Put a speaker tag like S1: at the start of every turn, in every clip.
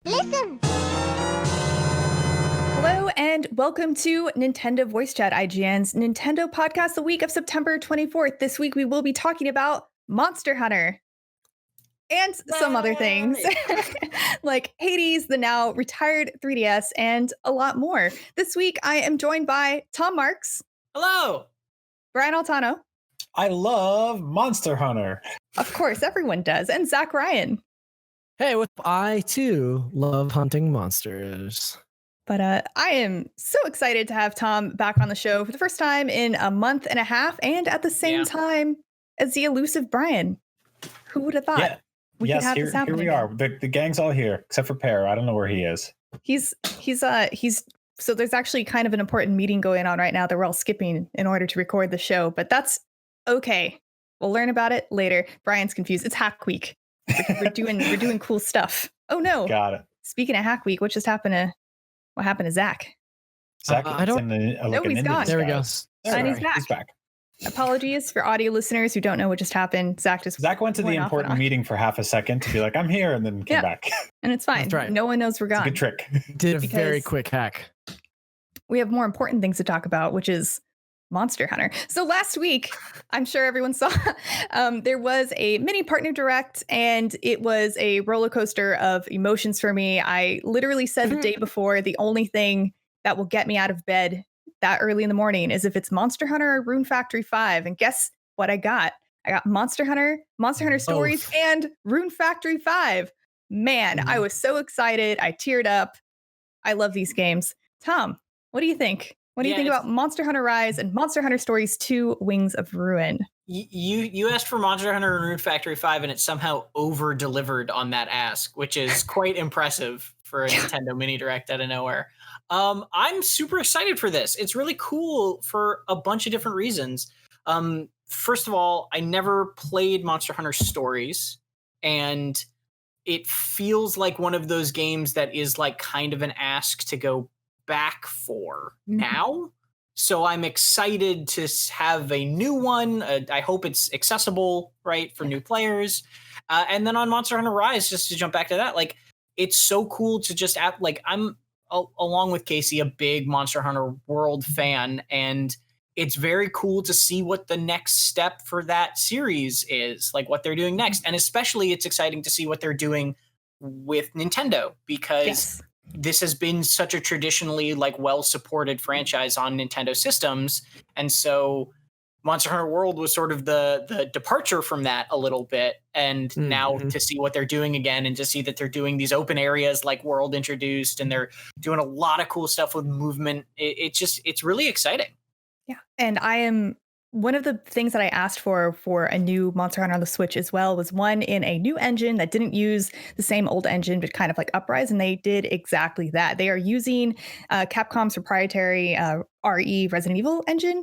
S1: Listen!
S2: Hello and welcome to Nintendo Voice Chat, IGN's Nintendo podcast the week of September 24th. This week we will be talking about Monster Hunter and some other things like Hades, the now retired 3DS, and a lot more. This week I am joined by Tom Marks.
S3: Hello!
S2: Brian Altano.
S4: I love Monster Hunter.
S2: Of course, everyone does. And Zach Ryan.
S5: Hey, I too love hunting monsters.
S2: But I am so excited to have Tom back on the show for the first time in a month and a half, and at the same time as the elusive Brian. Who would have thought?
S4: Yeah.
S2: We could have this happen
S4: here we are. The gang's all here, except for Pear. I don't know where he is.
S2: He's so there's actually kind of an important meeting going on right now that we're all skipping in order to record the show, but that's okay. We'll learn about it later. Brian's confused. It's Hack Week. We're doing cool stuff. Oh no.
S4: Got it.
S2: Speaking of Hack Week, what happened to Zach?
S4: Zach,
S5: I don't.
S2: He's gone.
S5: There we go.
S2: And he's back.
S4: He's back.
S2: Apologies for audio listeners who don't know what just happened. Zach went
S4: to the important meeting for half a second to be like, "I'm here," and then came back.
S2: And it's fine.
S5: That's right.
S2: No one knows we're gone.
S4: It's a good trick.
S5: Did a very quick hack.
S2: We have more important things to talk about, which is Monster Hunter. So last week, I'm sure everyone saw, there was a mini partner direct, and it was a roller coaster of emotions for me. I literally said the day before, the only thing that will get me out of bed that early in the morning is if it's Monster Hunter or Rune Factory 5. And guess what I got? I got Monster Hunter Stories, and Rune Factory 5. Man, I was so excited. I teared up. I love these games. Tom, what do you think? What do you think about Monster Hunter Rise and Monster Hunter Stories 2 Wings of Ruin?
S3: You asked for Monster Hunter and Rune Factory 5, and it somehow over-delivered on that ask, which is quite impressive for a Nintendo Mini Direct out of nowhere. I'm super excited for this. It's really cool for a bunch of different reasons. First of all, I never played Monster Hunter Stories, and it feels like one of those games that is like kind of an ask to go back for now. So I'm excited to have a new one. I hope it's accessible, right, for new players. And then on Monster Hunter Rise, just to jump back to that, like, it's so cool to just add, like, I'm along with Casey, a big Monster Hunter World fan, and it's very cool to see what the next step for that series is, like what they're doing next. And especially it's exciting to see what they're doing with Nintendo, because this has been such a traditionally like well-supported franchise on Nintendo systems. And so Monster Hunter World was sort of the departure from that a little bit. And now to see what they're doing again, and to see that they're doing these open areas like World introduced, and they're doing a lot of cool stuff with movement. It's really exciting.
S2: Yeah. And one of the things that I asked for a new Monster Hunter on the Switch as well was one in a new engine that didn't use the same old engine, but kind of like Uprise. And they did exactly that. They are using Capcom's proprietary RE Resident Evil engine.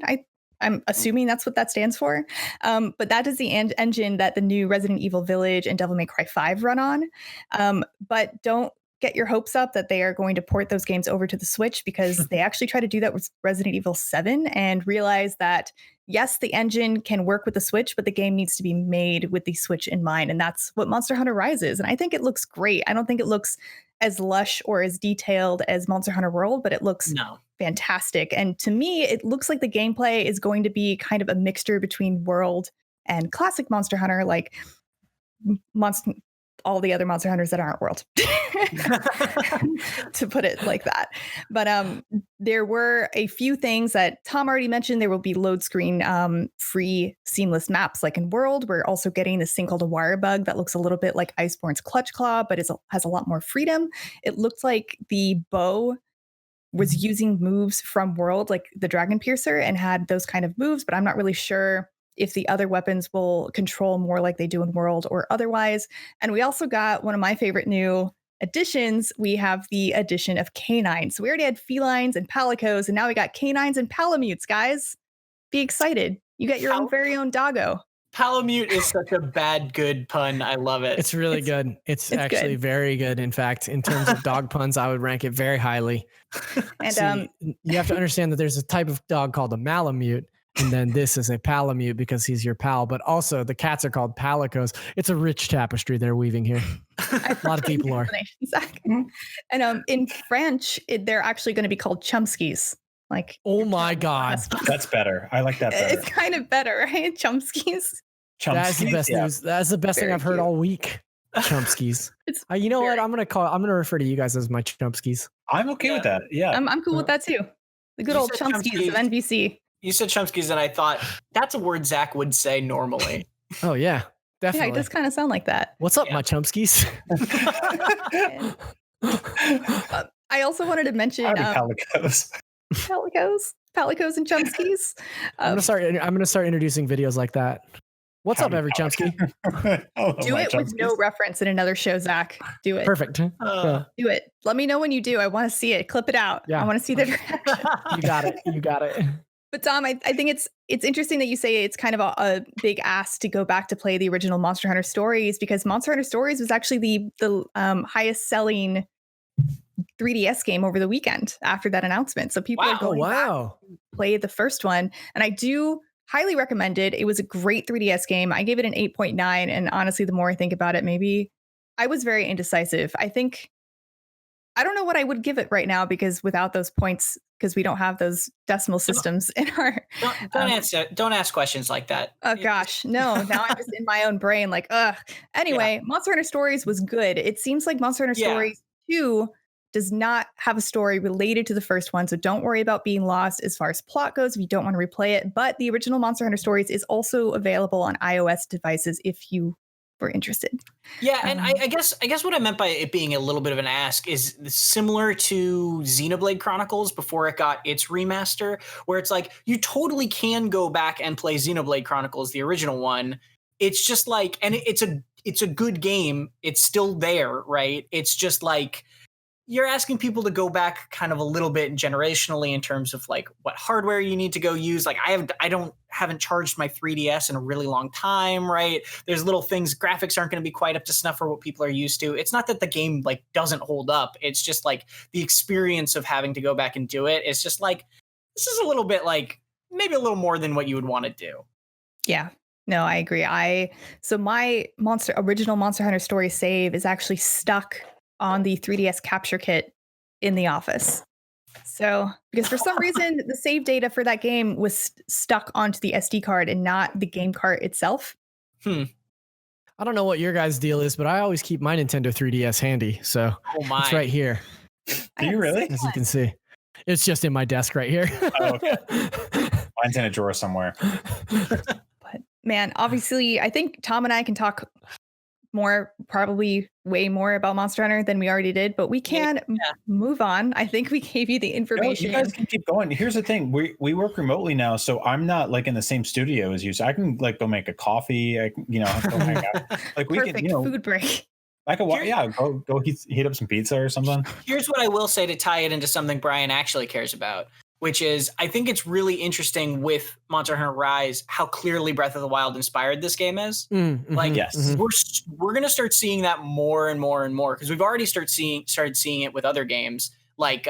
S2: I'm assuming that's what that stands for. But that is the engine that the new Resident Evil Village and Devil May Cry 5 run on. But don't get your hopes up that they are going to port those games over to the Switch, because they actually try to do that with Resident Evil 7 and realize that, yes, the engine can work with the Switch, but the game needs to be made with the Switch in mind. And that's what Monster Hunter Rise is. And I think it looks great. I don't think it looks as lush or as detailed as Monster Hunter World, but it looks fantastic. And to me, it looks like the gameplay is going to be kind of a mixture between World and classic Monster Hunter, like all the other Monster Hunters that aren't World, to put it like that. But there were a few things that Tom already mentioned. There will be load screen free seamless maps like in World. We're also getting this thing called a wire bug that looks a little bit like Iceborne's Clutch Claw, but has a lot more freedom. It looks like the bow was using moves from World, like the Dragon Piercer, and had those kind of moves, but I'm not really sure if the other weapons will control more like they do in World or otherwise. And we also got one of my favorite new additions. We have the addition of canines. So we already had felines and palicos, and now we got canines and palamutes, guys. Be excited. You get your own very own doggo.
S3: Palamute is such a bad, good pun. I love it.
S5: It's really good. It's actually good. Very good. In fact, in terms of dog puns, I would rank it very highly.
S2: And
S5: you have to understand that there's a type of dog called a Malamute, And then this is a palamute because he's your pal, but also the cats are called palicos. It's a rich tapestry they're weaving here. A lot of people are.
S2: And in French, they're actually going to be called chumskis. Like,
S5: oh my God.
S4: That's better. I like that better.
S2: It's kind of better, right? Chumskis.
S5: That's the best news. That's the best thing I've heard all week. Chumpskis. You know what? I'm gonna refer to you guys as my Chumpskis.
S4: I'm okay with that. Yeah,
S2: I'm cool with that too. The good old Chumpskis of NVC.
S3: You said Chumpskis, and I thought that's a word Zach would say normally.
S5: Oh yeah, definitely.
S2: Yeah, it does kind of sound like that.
S5: What's up, my Chumpskis?
S2: I also wanted to mention
S4: Palicos
S2: and Chumpskis.
S5: I'm gonna start introducing videos like that. What's up, every Chumsky?
S2: Do it with no reference in another show, Zach. Do it.
S5: Perfect.
S2: Do it. Let me know when you do. I want to see it. Clip it out.
S5: Yeah.
S2: I want to see the direction.
S5: You got it. You got it.
S2: But Tom, I think it's interesting that you say it's kind of a big ask to go back to play the original Monster Hunter Stories, because Monster Hunter Stories was actually the highest selling 3DS game over the weekend after that announcement. So people are going back to play the first one, and I do highly recommend it. It was a great 3DS game. I gave it an 8.9, and honestly, the more I think about it, maybe I was very indecisive. I don't know what I would give it right now, because without those points, because we don't have those decimal systems in our.
S3: Don't ask questions like that.
S2: Oh gosh, no! Now I'm just in my own brain, like, ugh. Anyway, Monster Hunter Stories was good. It seems like Monster Hunter Stories 2 does not have a story related to the first one, so don't worry about being lost as far as plot goes if you don't want to replay it. But the original Monster Hunter Stories is also available on iOS devices if you were interested.
S3: Yeah, and I guess what I meant by it being a little bit of an ask is similar to Xenoblade Chronicles before it got its remaster, where it's like you totally can go back and play Xenoblade Chronicles, the original one. It's just like, and it's a good game. It's still there, right? It's just like you're asking people to go back kind of a little bit generationally in terms of like what hardware you need to go use. Like I haven't charged my 3DS in a really long time, right? There's little things, graphics aren't going to be quite up to snuff for what people are used to. It's not that the game like doesn't hold up. It's just like the experience of having to go back and do it. It's just like, this is a little bit like maybe a little more than what you would want to do.
S2: Yeah. No, I agree. So my original Monster Hunter Story save is actually stuck on the 3DS capture kit in the office. So, because for some reason, the save data for that game was stuck onto the SD card and not the game cart itself.
S5: I don't know what your guys' deal is, but I always keep my Nintendo 3DS handy. So it's right here.
S4: Do you really?
S5: As you can see. It's just in my desk right here.
S4: Oh, okay. Mine's in a drawer somewhere.
S2: But man, obviously, I think Tom and I can talk more, probably way more about Monster Hunter than we already did, but we can move on. I think we gave you the information.
S4: You guys can keep going. Here's the thing: we work remotely now, so I'm not like in the same studio as you. So I can like go make a coffee. I can, go hang out. Like we
S2: Perfect
S4: can,
S2: food break.
S4: I could, go heat up some pizza or something.
S3: Here's what I will say to tie it into something Brian actually cares about, which is I think it's really interesting with Monster Hunter Rise how clearly Breath of the Wild inspired this game is.
S4: Yes,
S3: we're gonna start seeing that more and more and more, because we've already started seeing it with other games like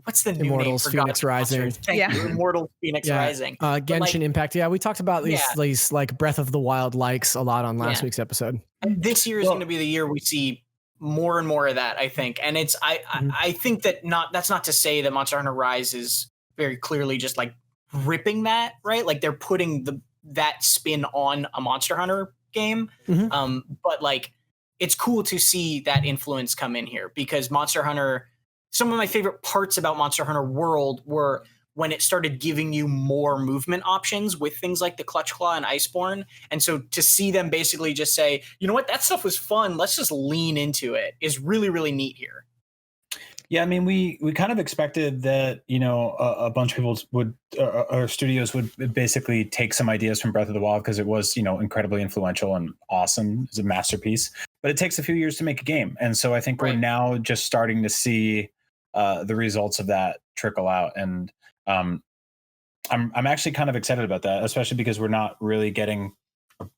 S3: what's the new
S5: Immortals
S3: name?
S5: Phoenix Rising.
S3: Immortals Phoenix Rising.
S5: Genshin Impact. Yeah, we talked about these like Breath of the Wild likes a lot on last week's episode.
S3: And this year is going to be the year we see more and more of that, I think. And it's I think that that's not to say that Monster Hunter Rise is very clearly just like ripping that, right? Like they're putting that spin on a Monster Hunter game. But like it's cool to see that influence come in here, because Monster Hunter, some of my favorite parts about Monster Hunter World were when it started giving you more movement options with things like the Clutch Claw and Iceborne. And so to see them basically just say, you know what, that stuff was fun, let's just lean into it, is really, really neat here.
S4: Yeah, I mean, we kind of expected that, a bunch of people or studios would basically take some ideas from Breath of the Wild, because it was, incredibly influential and awesome as a masterpiece. But it takes a few years to make a game. And so I think we're now just starting to see the results of that trickle out. And I'm actually kind of excited about that, especially because we're not really getting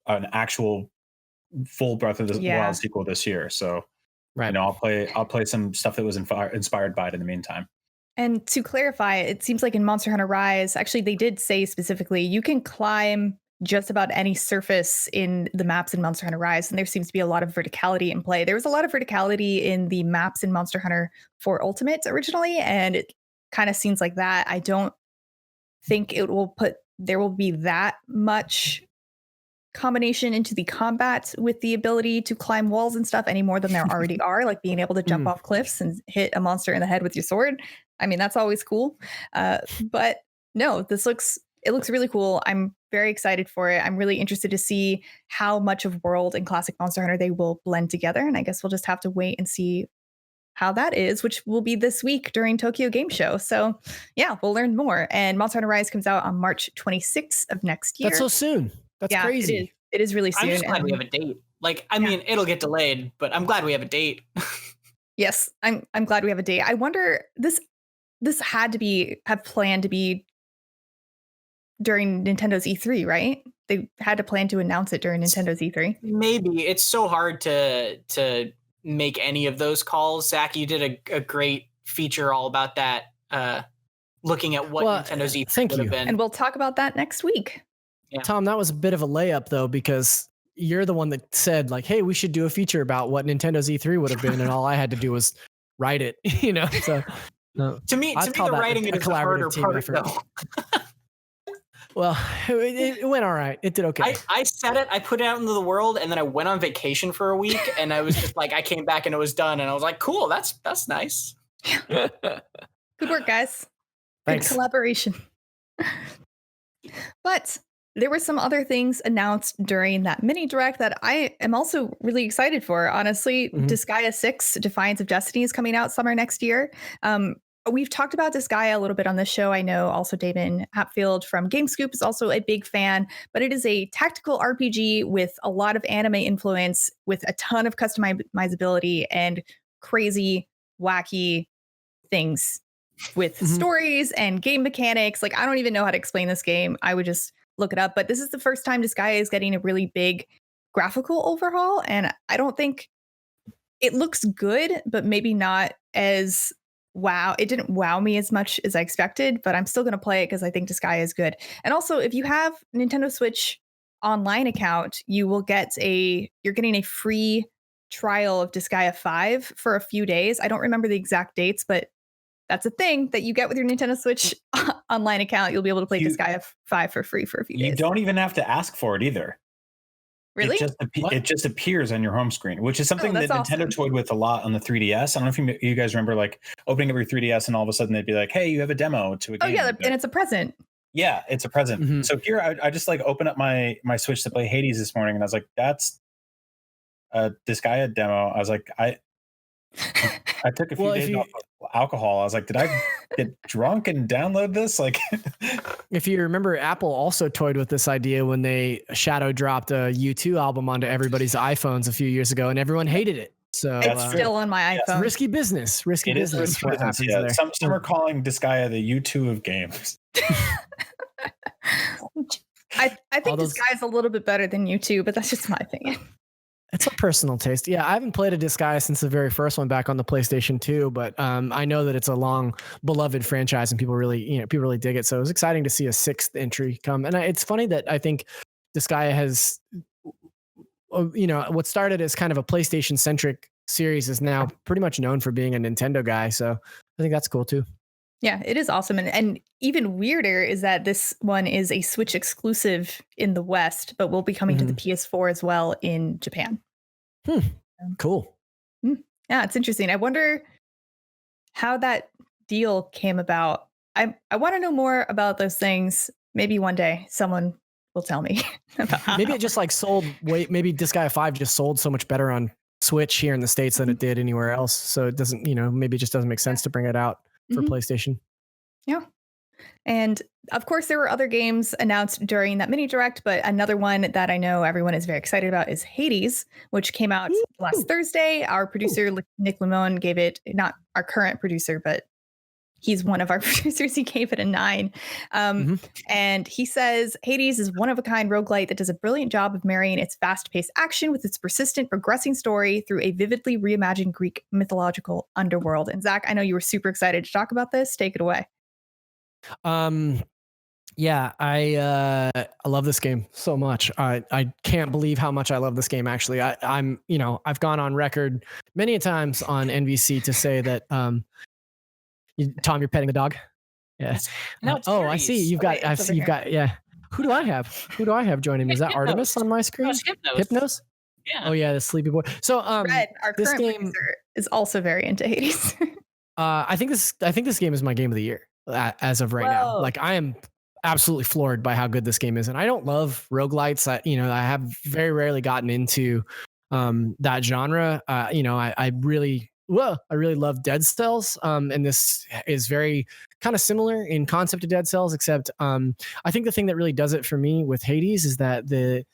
S4: an actual full Breath of the Wild sequel this year. So, I'll play some stuff that was inspired by it in the meantime.
S2: And to clarify, it seems like in Monster Hunter Rise, actually, they did say specifically you can climb just about any surface in the maps in Monster Hunter Rise, and there seems to be a lot of verticality in play. There was a lot of verticality in the maps in Monster Hunter 4 Ultimate originally, and it kind of seems like that. I don't think there will be that much combination into the combat with the ability to climb walls and stuff any more than there already are, like being able to jump off cliffs and hit a monster in the head with your sword. I mean, that's always cool. But no, it looks really cool. I'm very excited for it. I'm really interested to see how much of World and Classic Monster Hunter they will blend together. And I guess we'll just have to wait and see how that is, which will be this week during Tokyo Game Show. So yeah, we'll learn more. And Monster Hunter Rise comes out on March 26th of next year.
S5: That's so soon. That's crazy.
S2: It is really soon.
S3: I'm just glad we have a date. Like, I mean, it'll get delayed, but I'm glad we have a date.
S2: Yes, I'm glad we have a date. I wonder this had to have planned to be during Nintendo's E3, right? They had to plan to announce it during Nintendo's E3.
S3: Maybe. It's so hard to make any of those calls. Zach, you did a great feature all about that, looking at what Nintendo's E3 would have been.
S2: And we'll talk about that next week.
S3: Yeah.
S5: Tom, that was a bit of a layup though, because you're the one that said like, hey, we should do a feature about what Nintendo's E3 would have been. And all I had to do was write it, So
S3: to me, the writing it is the harder part though.
S5: Well, it went all right. It did okay.
S3: I said it, I put it out into the world, and then I went on vacation for a week, and I was just like, I came back and it was done, and I was like, cool, that's nice.
S2: Good work, guys.
S5: Thanks.
S2: Good collaboration. But there were some other things announced during that mini direct that I am also really excited for. Honestly, Disgaea 6 Defiance of Destiny is coming out summer next year. We've talked about Disgaea a little bit on this show. I know also Damon Hatfield from GameScoop is also a big fan, but it is a tactical RPG with a lot of anime influence, with a ton of customizability and crazy, wacky things with stories and game mechanics. Like, I don't even know how to explain this game. I would just look it up. But this is the first time Disgaea is getting a really big graphical overhaul. And I don't think it looks good, but maybe not as wow. It didn't wow me as much as I expected, but I'm still going to play it because I think Disgaea is good. And also, if you have a Nintendo Switch online account, you're getting a free trial of Disgaea 5 for a few days. I don't remember the exact dates, but that's a thing that you get with your Nintendo Switch online account. You'll be able to play Disgaea 5 for free for a few days.
S4: You don't even have to ask for it either.
S2: Really?
S4: It just appears on your home screen, which is something that Nintendo
S2: awesome.
S4: toyed with a lot on the 3DS. I don't know if you guys remember, like, opening up your 3DS and all of a sudden they'd be like, hey, you have a demo to a game.
S2: Oh, yeah, and it's a present.
S4: Yeah, it's a present. So here, I just like open up my Switch to play Hades this morning, and I was like, that's a Disgaea demo. I was like, I took a few days off of alcohol. I was like, did I get drunk and download this? Like,
S5: if you remember, Apple also toyed with this idea when they shadow dropped a U2 album onto everybody's iPhones a few years ago, and everyone hated it. So
S2: it's still on my iPhone.
S5: Risky business. Risky business.
S4: Yeah. Some are calling Disgaea the U2 of games.
S2: I think Disgaea is a little bit better than U2, but that's just my opinion.
S5: It's a personal taste. Yeah, I haven't played a Disgaea since the very first one back on the PlayStation 2, but I know that it's a long beloved franchise and people really dig it. So it was exciting to see a sixth entry come. And it's funny that I think Disgaea has, what started as kind of a PlayStation centric series is now pretty much known for being a Nintendo guy. So I think that's cool too.
S2: Yeah, it is awesome. And even weirder is that this one is a Switch exclusive in the West, but will be coming to the PS4 as well in Japan.
S5: Cool.
S2: Yeah, it's interesting. I wonder how that deal came about. I want to know more about those things. Maybe one day someone will tell me.
S5: Maybe it just like sold. Maybe Disgaea 5 just sold so much better on Switch here in the States than it did anywhere else. So it doesn't, maybe it just doesn't make sense to bring it out for PlayStation.
S2: Yeah. And of course, there were other games announced during that mini direct, but another one that I know everyone is very excited about is Hades, which came out last Thursday. Our producer, Nick Limon, gave it, not our current producer, but He's one of our producers. He gave it a 9. And he says Hades is one of a kind roguelite that does a brilliant job of marrying its fast paced action with its persistent, progressing story through a vividly reimagined Greek mythological underworld. And Zach, I know you were super excited to talk about this. Take it away.
S5: Yeah, I love this game so much. I can't believe how much I love this game. Actually, I'm I've gone on record many times on NVC to say that Tom, you're petting the dog. Yeah.
S3: No, it's
S5: I see. You've got.
S2: Okay,
S5: I
S2: it's
S5: see.
S2: over
S5: You've got. Yeah. Who do I have? Who do I have joining me? Is that
S3: Hypnos.
S5: Artemis on my screen? Hypnos.
S3: Yeah.
S5: Oh yeah, the sleepy boy. So
S2: Red, our
S5: this
S2: current
S5: game
S2: producer, is also very into Hades.
S5: I think this game is my game of the year as of right now.
S2: Whoa.
S5: Like I am absolutely floored by how good this game is, and I don't love roguelites. I have very rarely gotten into that genre. I really love Dead Cells. And this is very kind of similar in concept to Dead Cells, except I think the thing that really does it for me with Hades is that the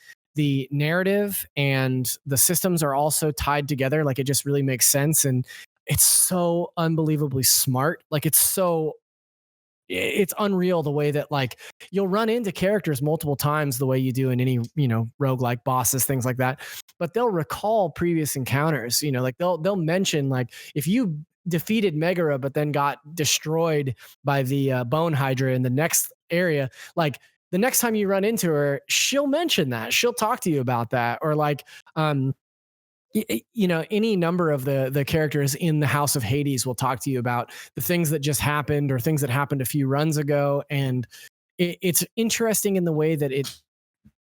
S5: narrative and the systems are also tied together. Like it just really makes sense, and it's so unbelievably smart. Like it's unreal the way that like you'll run into characters multiple times the way you do in any roguelike bosses, things like that, but they'll recall previous encounters. Like they'll mention, like, if you defeated Megara but then got destroyed by the bone hydra in the next area, like the next time you run into her, she'll mention that, she'll talk to you about that. Or like any number of the characters in the House of Hades will talk to you about the things that just happened or things that happened a few runs ago. And it's interesting in the way that it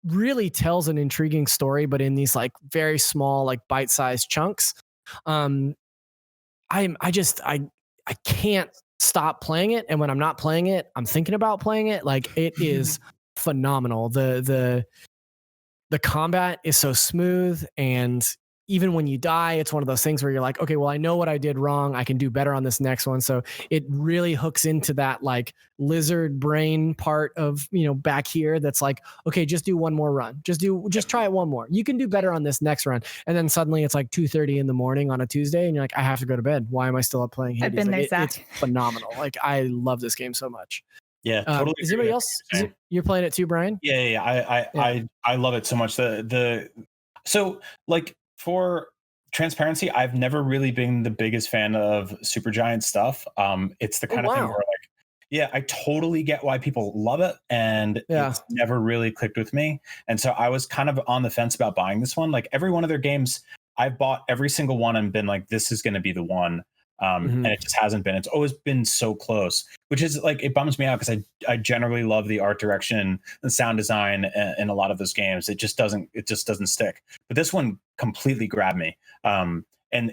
S5: really tells an intriguing story, but in these like very small, like bite-sized chunks. I can't stop playing it. And when I'm not playing it, I'm thinking about playing it. Like it is phenomenal. The combat is so smooth, and even when you die, it's one of those things where you're like, okay, well, I know what I did wrong. I can do better on this next one. So it really hooks into that like lizard brain part of, back here. That's like, okay, just do one more run. Just try it one more. You can do better on this next run. And then suddenly it's like 2:30 in the morning on a Tuesday, and you're like, I have to go to bed. Why am I still up playing Hades?
S2: I've been there, Zach.
S5: It's phenomenal. Like I love this game so much.
S4: Yeah, totally.
S5: Is anybody else? You're playing it too, Brian?
S4: Yeah. I love it so much. So like, for transparency, I've never really been the biggest fan of Supergiant stuff. It's the kind of thing where like, yeah, I totally get why people love it, and it's never really clicked with me. And so I was kind of on the fence about buying this one. Like every one of their games, I've bought every single one and been like, this is going to be the one. And it just hasn't been. It's always been so close, which is like, it bums me out because I generally love the art direction and sound design in a lot of those games. It just doesn't stick. But this one completely grabbed me. And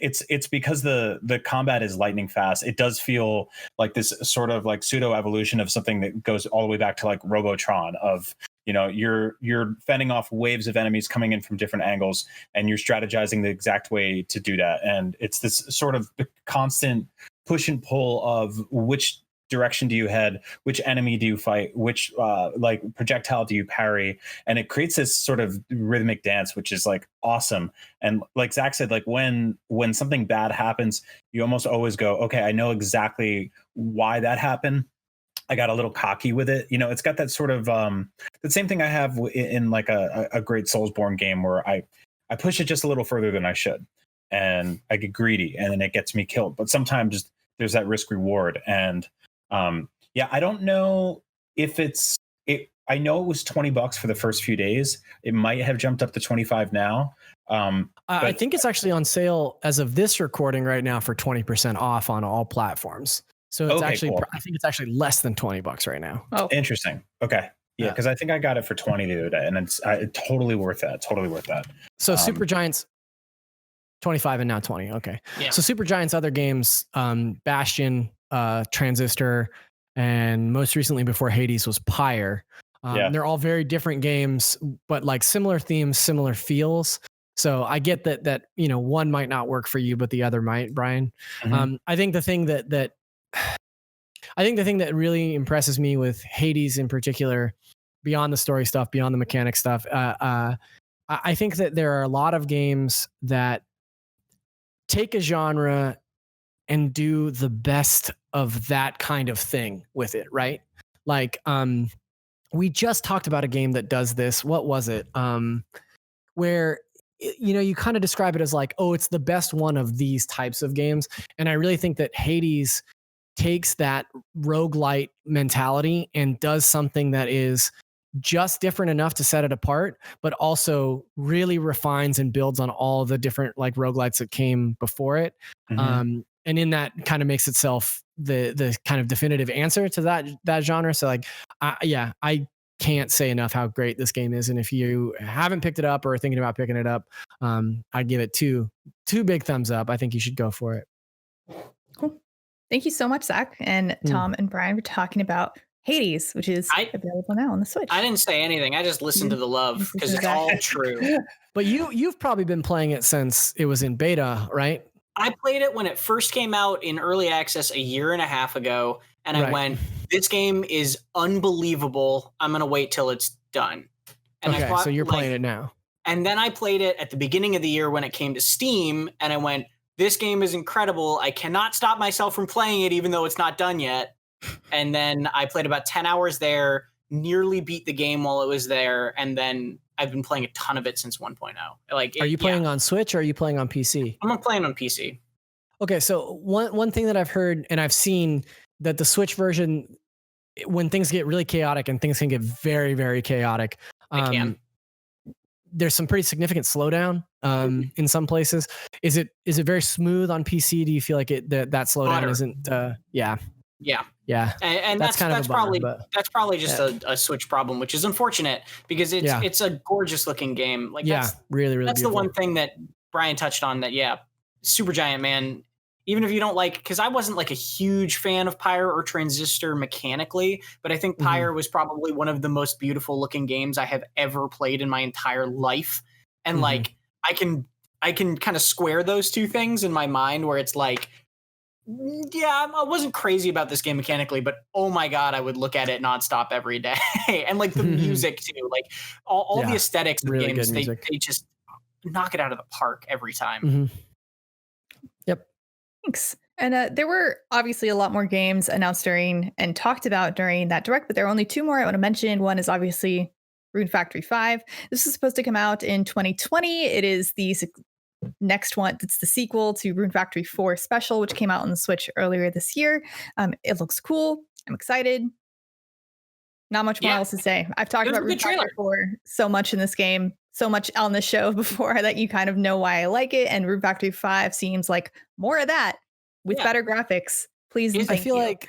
S4: it's because the combat is lightning fast. It does feel like this sort of like pseudo evolution of something that goes all the way back to like Robotron of, you're fending off waves of enemies coming in from different angles, and you're strategizing the exact way to do that. And it's this sort of constant push and pull of which direction do you head, which enemy do you fight, which like projectile do you parry, and it creates this sort of rhythmic dance, which is like awesome. And like Zach said, like when something bad happens, you almost always go, okay, I know exactly why that happened. I got a little cocky with it. It's got that sort of the same thing I have in like a great Soulsborne game where I push it just a little further than I should, and I get greedy, and then it gets me killed. But sometimes there's that risk reward, and I don't know if I know it was $20 for the first few days. It might have jumped up to 25 now.
S5: I think it's actually on sale as of this recording right now for 20% off on all platforms. So it's actually, cool. I think it's actually less than $20 right now.
S2: Oh,
S4: interesting. Okay. Yeah. Cause I think I got it for 20 the other day, and it's totally worth that. Totally worth that.
S5: So Supergiant's 25 and now 20. Okay. Yeah. So Supergiant's other games, Bastion, Transistor, and most recently before Hades was Pyre. They're all very different games, but like similar themes, similar feels. So I get that one might not work for you, but the other might, Brian. I think the thing that really impresses me with Hades in particular, beyond the story stuff, beyond the mechanic stuff, I think that there are a lot of games that take a genre and do the best of that kind of thing with it, right? Like, we just talked about a game that does this. What was it? Where you kind of describe it as like, oh, it's the best one of these types of games. And I really think that Hades takes that roguelite mentality and does something that is just different enough to set it apart, but also really refines and builds on all the different like roguelites that came before it. And in that kind of makes itself the kind of definitive answer to that genre. So like, I can't say enough how great this game is. And if you haven't picked it up or are thinking about picking it up, I'd give it two big thumbs up. I think you should go for it.
S2: Cool. Thank you so much, Zach and Tom and Brian, for talking about Hades, which is available now on the Switch.
S3: I didn't say anything. I just listened to the love because it's all true.
S5: But you've probably been playing it since it was in beta, right?
S3: I played it when it first came out in early access a year and a half ago, and I went, this game is unbelievable. I'm going to wait till it's done. And
S5: okay, so you're playing it now.
S3: And then I played it at the beginning of the year when it came to Steam, and I went, this game is incredible. I cannot stop myself from playing it, even though it's not done yet. And then I played about 10 hours there, nearly beat the game while it was there, and then I've been playing a ton of it since 1.0. Like,
S5: are you playing on Switch or are you playing on PC?
S3: I'm playing on PC.
S5: Okay, so one thing that I've heard and I've seen that the Switch version, when things get really chaotic and things can get very, very chaotic, there's some pretty significant slowdown in some places. Is it very smooth on PC? Do you feel like that slowdown isn't? Yeah.
S3: And that's probably just a Switch problem, which is unfortunate because it's a gorgeous looking game. Like that's
S5: really
S3: that's
S5: beautiful.
S3: the one thing that Brian touched on that Supergiant, man. Even if you don't like, because I wasn't like a huge fan of Pyre or Transistor mechanically, but I think Pyre was probably one of the most beautiful looking games I have ever played in my entire life. And like I can kind of square those two things in my mind where it's like, I wasn't crazy about this game mechanically, but oh my God, I would look at it nonstop every day. And like the music too, like all the aesthetics of
S5: really
S3: games, they just knock it out of the park every time.
S5: Yep.
S2: Thanks. And there were obviously a lot more games announced during and talked about during that direct, but there are only two more I want to mention. One is obviously Rune Factory 5. This is supposed to come out in 2020. It is the next one. It's the sequel to Rune Factory 4 Special, which came out on the Switch earlier this year. It looks cool. I'm excited. Not much more else to say. I've talked about Rune Factory 4 so much in this game, so much on the show before that you kind of know why I like it. And Rune Factory 5 seems like more of that with better graphics. Please.
S5: I feel like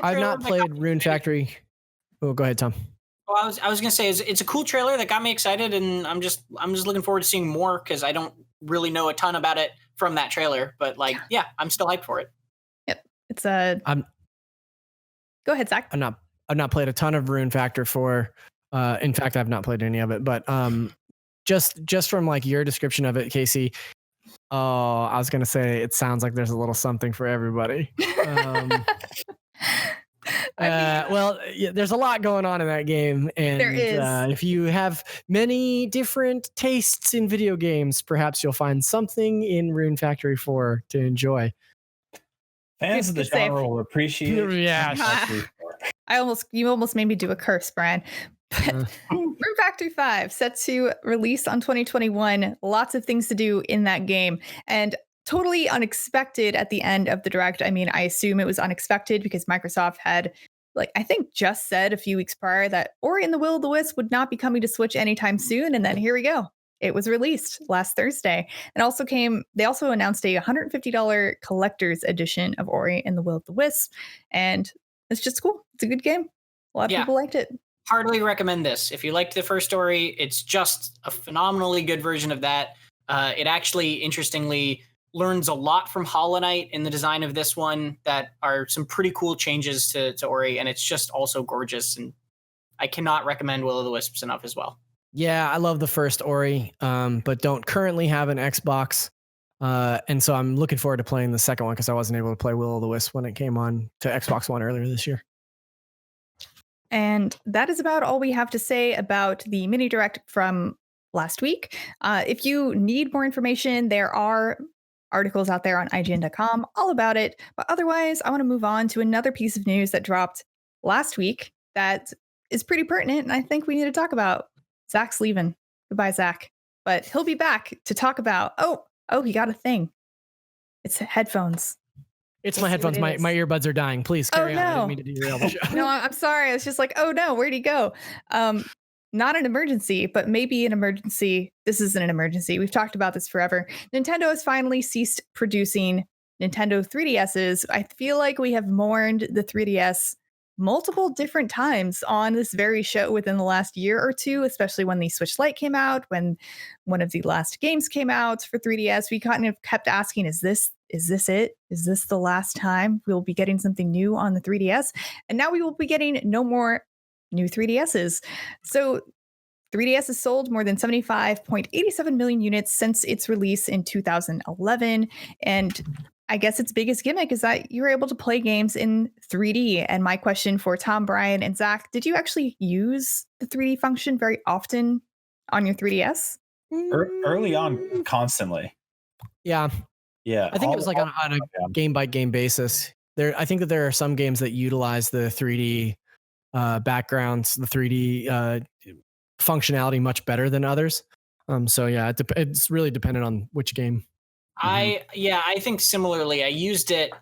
S5: I've not played Rune Factory. Oh, go ahead, Tom.
S3: Well, I was gonna say it's a cool trailer that got me excited, and I'm just looking forward to seeing more because I don't really know a ton about it from that trailer. But like, I'm still hyped for it.
S2: Yep, it's a. Go ahead, Zach.
S5: I've not played a ton of Rune Factor 4. In fact, I've not played any of it. But just from like your description of it, Casey. Oh, I was gonna say it sounds like there's a little something for everybody. There's a lot going on in that game, and
S2: there is.
S5: If you have many different tastes in video games, perhaps you'll find something in Rune Factory 4 to enjoy.
S4: Fans of the genre will appreciate.
S2: You almost made me do a curse, Brian. But Rune Factory 5 set to release on 2021. Lots of things to do in that game, and totally unexpected at the end of the direct. I mean, I assume it was unexpected because Microsoft had, I think just said a few weeks prior that Ori and the Will of the Wisp would not be coming to Switch anytime soon. And then here we go. It was released last Thursday. And they also announced a $150 collector's edition of Ori and the Will of the Wisp. And it's just cool. It's a good game. A lot of people liked it.
S3: Heartily recommend this. If you liked the first story, it's just a phenomenally good version of that. It actually, interestingly, learns a lot from Hollow Knight in the design of this one that are some pretty cool changes to Ori, and it's just also gorgeous. And I cannot recommend Will of the Wisps enough as well.
S5: Yeah, I love the first Ori, but don't currently have an Xbox. And so I'm looking forward to playing the second one because I wasn't able to play Will of the Wisp when it came on to Xbox One earlier this year.
S2: And that is about all we have to say about the mini direct from last week. If you need more information, there are articles out there on IGN.com all about it. But otherwise, I want to move on to another piece of news that dropped last week that is pretty pertinent, and I think we need to talk about. Zach's leaving. Goodbye, Zach. But he'll be back to talk about. Oh, he got a thing. It's headphones.
S5: It's my headphones. My earbuds are dying. Please carry on. I didn't mean to derail the show.
S2: No, I'm sorry. I was just like, oh no, where'd he go? Not an emergency, but maybe an emergency. This isn't an emergency. We've talked about this forever. Nintendo has finally ceased producing Nintendo 3DSs. I feel like we have mourned the 3DS multiple different times on this very show within the last year or two, especially when the Switch Lite came out, when one of the last games came out for 3DS. We kind of kept asking, is this it? Is this the last time we'll be getting something new on the 3DS? And now we will be getting no more new 3DSs. So 3DS has sold more than 75.87 million units since its release in 2011. And I guess its biggest gimmick is that you're able to play games in 3D. And my question for Tom, Brian, and Zach, did you actually use the 3D function very often on your 3DS?
S4: Early on, constantly.
S5: Yeah.
S4: Yeah.
S5: I think it was like on a game by game basis. I think that there are some games that utilize the 3D backgrounds, the 3D functionality much better than others. So yeah, it's really dependent on which game.
S3: I think similarly. I used it.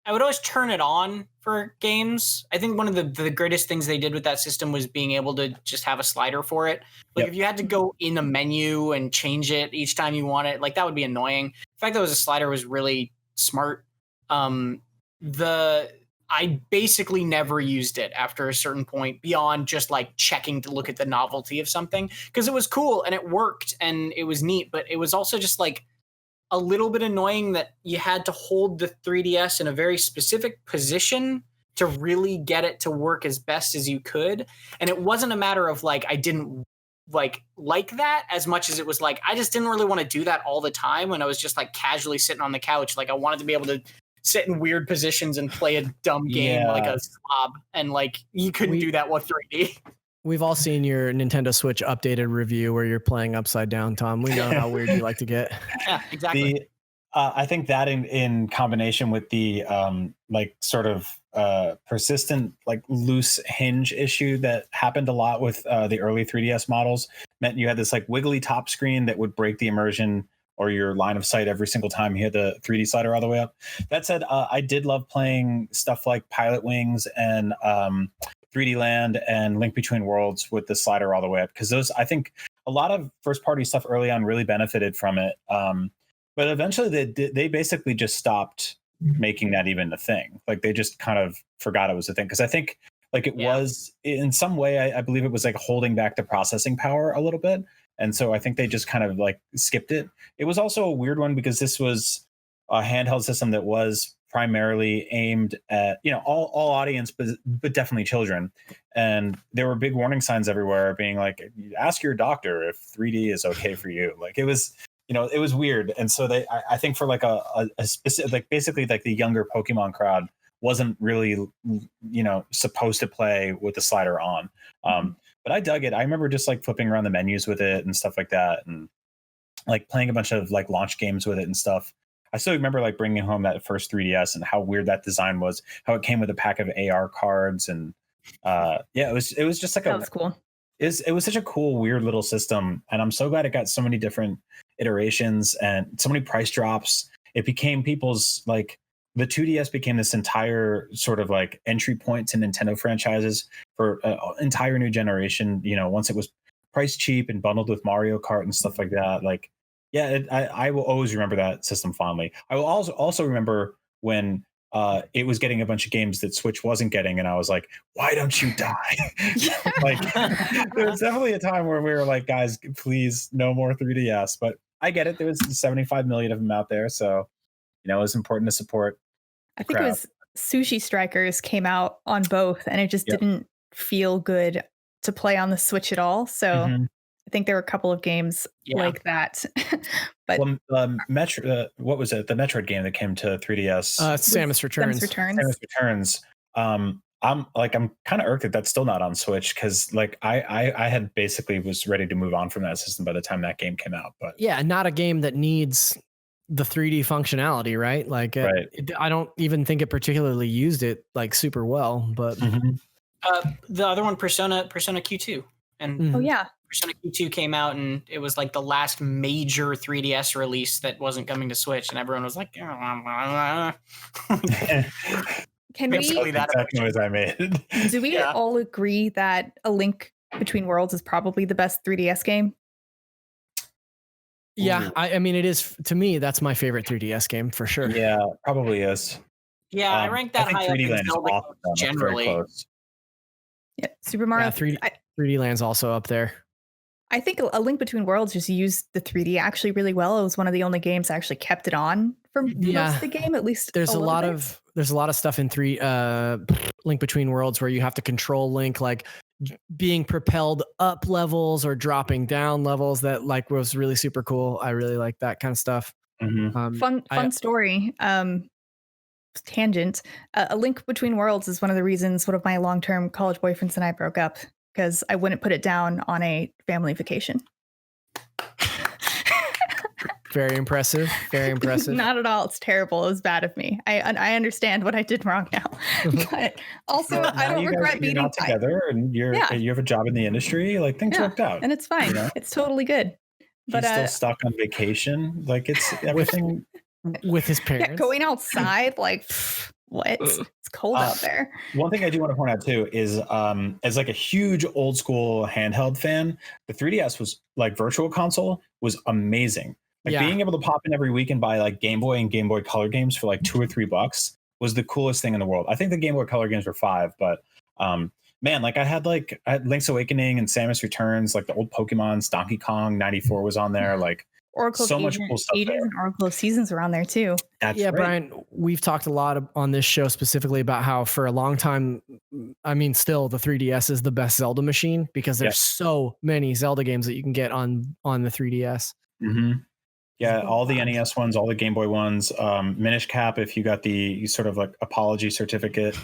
S3: I would always turn it on for games. I think one of the greatest things they did with that system was being able to just have a slider for it. Like if you had to go in a menu and change it each time you want it, like that would be annoying. The fact that it was a slider was really smart. I basically never used it after a certain point beyond just like checking to look at the novelty of something, because it was cool and it worked and it was neat, but it was also just like a little bit annoying that you had to hold the 3DS in a very specific position to really get it to work as best as you could. And it wasn't a matter of like, I didn't like that as much as it was like, I just didn't really want to do that all the time when I was just like casually sitting on the couch. Like I wanted to be able to sit in weird positions and play a dumb game like a slob. And like, you couldn't do that with 3D.
S5: We've all seen your Nintendo Switch updated review where you're playing upside down, Tom. We know how weird you like to get.
S3: Yeah, exactly.
S4: I think that in combination with the like sort of persistent like loose hinge issue that happened a lot with the early 3DS models meant you had this like wiggly top screen that would break the immersion or your line of sight every single time you hit the 3D slider all the way up. That said, I did love playing stuff like Pilot Wings and 3D Land and Link Between Worlds with the slider all the way up, because those, I think a lot of first party stuff early on really benefited from it. But eventually they basically just stopped making that even a thing. Like they just kind of forgot it was a thing. Because I think like it was in some way, I believe it was like holding back the processing power a little bit. And so I think they just kind of like skipped it. It was also a weird one because this was a handheld system that was primarily aimed at, you know, all audience, but definitely children. And there were big warning signs everywhere being like, ask your doctor if 3D is okay for you. Like it was, you know, it was weird. And so I think for like a specific, like basically like the younger Pokemon crowd wasn't really, you know, supposed to play with the slider on. But I dug it. I remember just like flipping around the menus with it and stuff like that, and like playing a bunch of like launch games with it and stuff. I still remember like bringing home that first 3DS and how weird that design was, how it came with a pack of AR cards. And it was just like
S2: that was cool.
S4: It was such a cool, weird little system. And I'm so glad it got so many different iterations and so many price drops. It became people's like, the 2DS became this entire sort of like entry point to Nintendo franchises for an entire new generation. You know, once it was priced cheap and bundled with Mario Kart and stuff like that. Like, yeah, I will always remember that system fondly. I will also remember when it was getting a bunch of games that Switch wasn't getting, and I was like, "Why don't you die?" Like, there was definitely a time where we were like, "Guys, please, no more 3DS." But I get it. There was 75 million of them out there, so you know, it was important to support.
S2: I think it was Sushi Strikers came out on both, and it just didn't feel good to play on the Switch at all. So I think there were a couple of games like that. But
S4: Metro, what was it? The Metroid game that came to 3DS.
S5: Samus Returns.
S4: Samus Returns. I'm kind of irked that that's still not on Switch, because like I had basically was ready to move on from that system by the time that game came out. But
S5: yeah, not a game that needs the 3D functionality, right? Like,
S4: Right.
S5: I don't even think it particularly used it like super well, but
S3: The other one, Persona Q2, and
S2: Oh yeah.
S3: Persona Q2 came out, and it was like the last major 3DS release that wasn't coming to Switch, and everyone was like,
S2: Can
S3: Basically
S2: we
S3: that
S4: exact noise I made.
S2: do we
S3: Yeah.
S2: all agree that A Link Between Worlds is probably the best 3DS game?
S5: yeah,
S4: Ooh.
S5: I mean, it is, to me, that's my favorite 3DS game for sure.
S4: Yeah, probably is.
S3: Yeah, I ranked that
S4: think
S3: high up
S4: 3D
S3: in
S4: Land is
S3: Zelda
S4: awesome.
S3: games
S4: It's very
S3: generally.
S4: close.
S2: Yeah, Super Mario.
S5: Yeah, 3D Land's also up there.
S2: I think A Link Between Worlds just used the 3D actually really well. It was one of the only games that actually kept it on for most of the game, at least.
S5: There's a
S2: little
S5: lot
S2: bit.
S5: of stuff in Link Between Worlds where you have to control Link, like being propelled up levels or dropping down levels. That like was really super cool. I really like that kind of stuff.
S4: Mhm.
S2: Fun story. Tangent. A Link Between Worlds is one of the reasons one of my long-term college boyfriends and I broke up, because I wouldn't put it down on a family vacation.
S5: Very impressive. Very impressive.
S2: Not at all. It's terrible. It was bad of me. I understand what I did wrong now, but also
S4: Well,
S2: I
S4: now
S2: don't
S4: you guys-
S2: regret
S4: you're
S2: beating.
S4: not together, and you have a job in the industry. Like things worked out.
S2: and it's fine.
S4: you know?
S2: It's totally good. But
S4: He's still stuck on vacation. Like it's everything.
S5: with his parents.
S2: yeah, going outside, like what? It's cold out there.
S4: One thing I do want to point out too is, as like a huge old school handheld fan, the 3DS was like Virtual Console was amazing. Like
S5: Yeah.
S4: being able to pop in every week and buy like Game Boy and Game Boy Color games for like $2 or $3 was the coolest thing in the world. I think the Game Boy Color games were $5, but man, like I had Link's Awakening and Samus Returns, like the old Pokemon's, Donkey Kong 94 was on there, like
S2: Oracle
S4: so much cool stuff
S2: Ages
S4: there.
S2: and Oracle of Seasons are on there too.
S4: That's
S5: Yeah,
S4: right.
S5: Brian, we've talked a lot on this show specifically about how for a long time, I mean, still the 3DS is the best Zelda machine because there's so many Zelda games that you can get on the 3DS.
S4: Mm-hmm. Yeah, all the NES ones, all the Game Boy ones, Minish Cap, if you got the sort of like apology certificate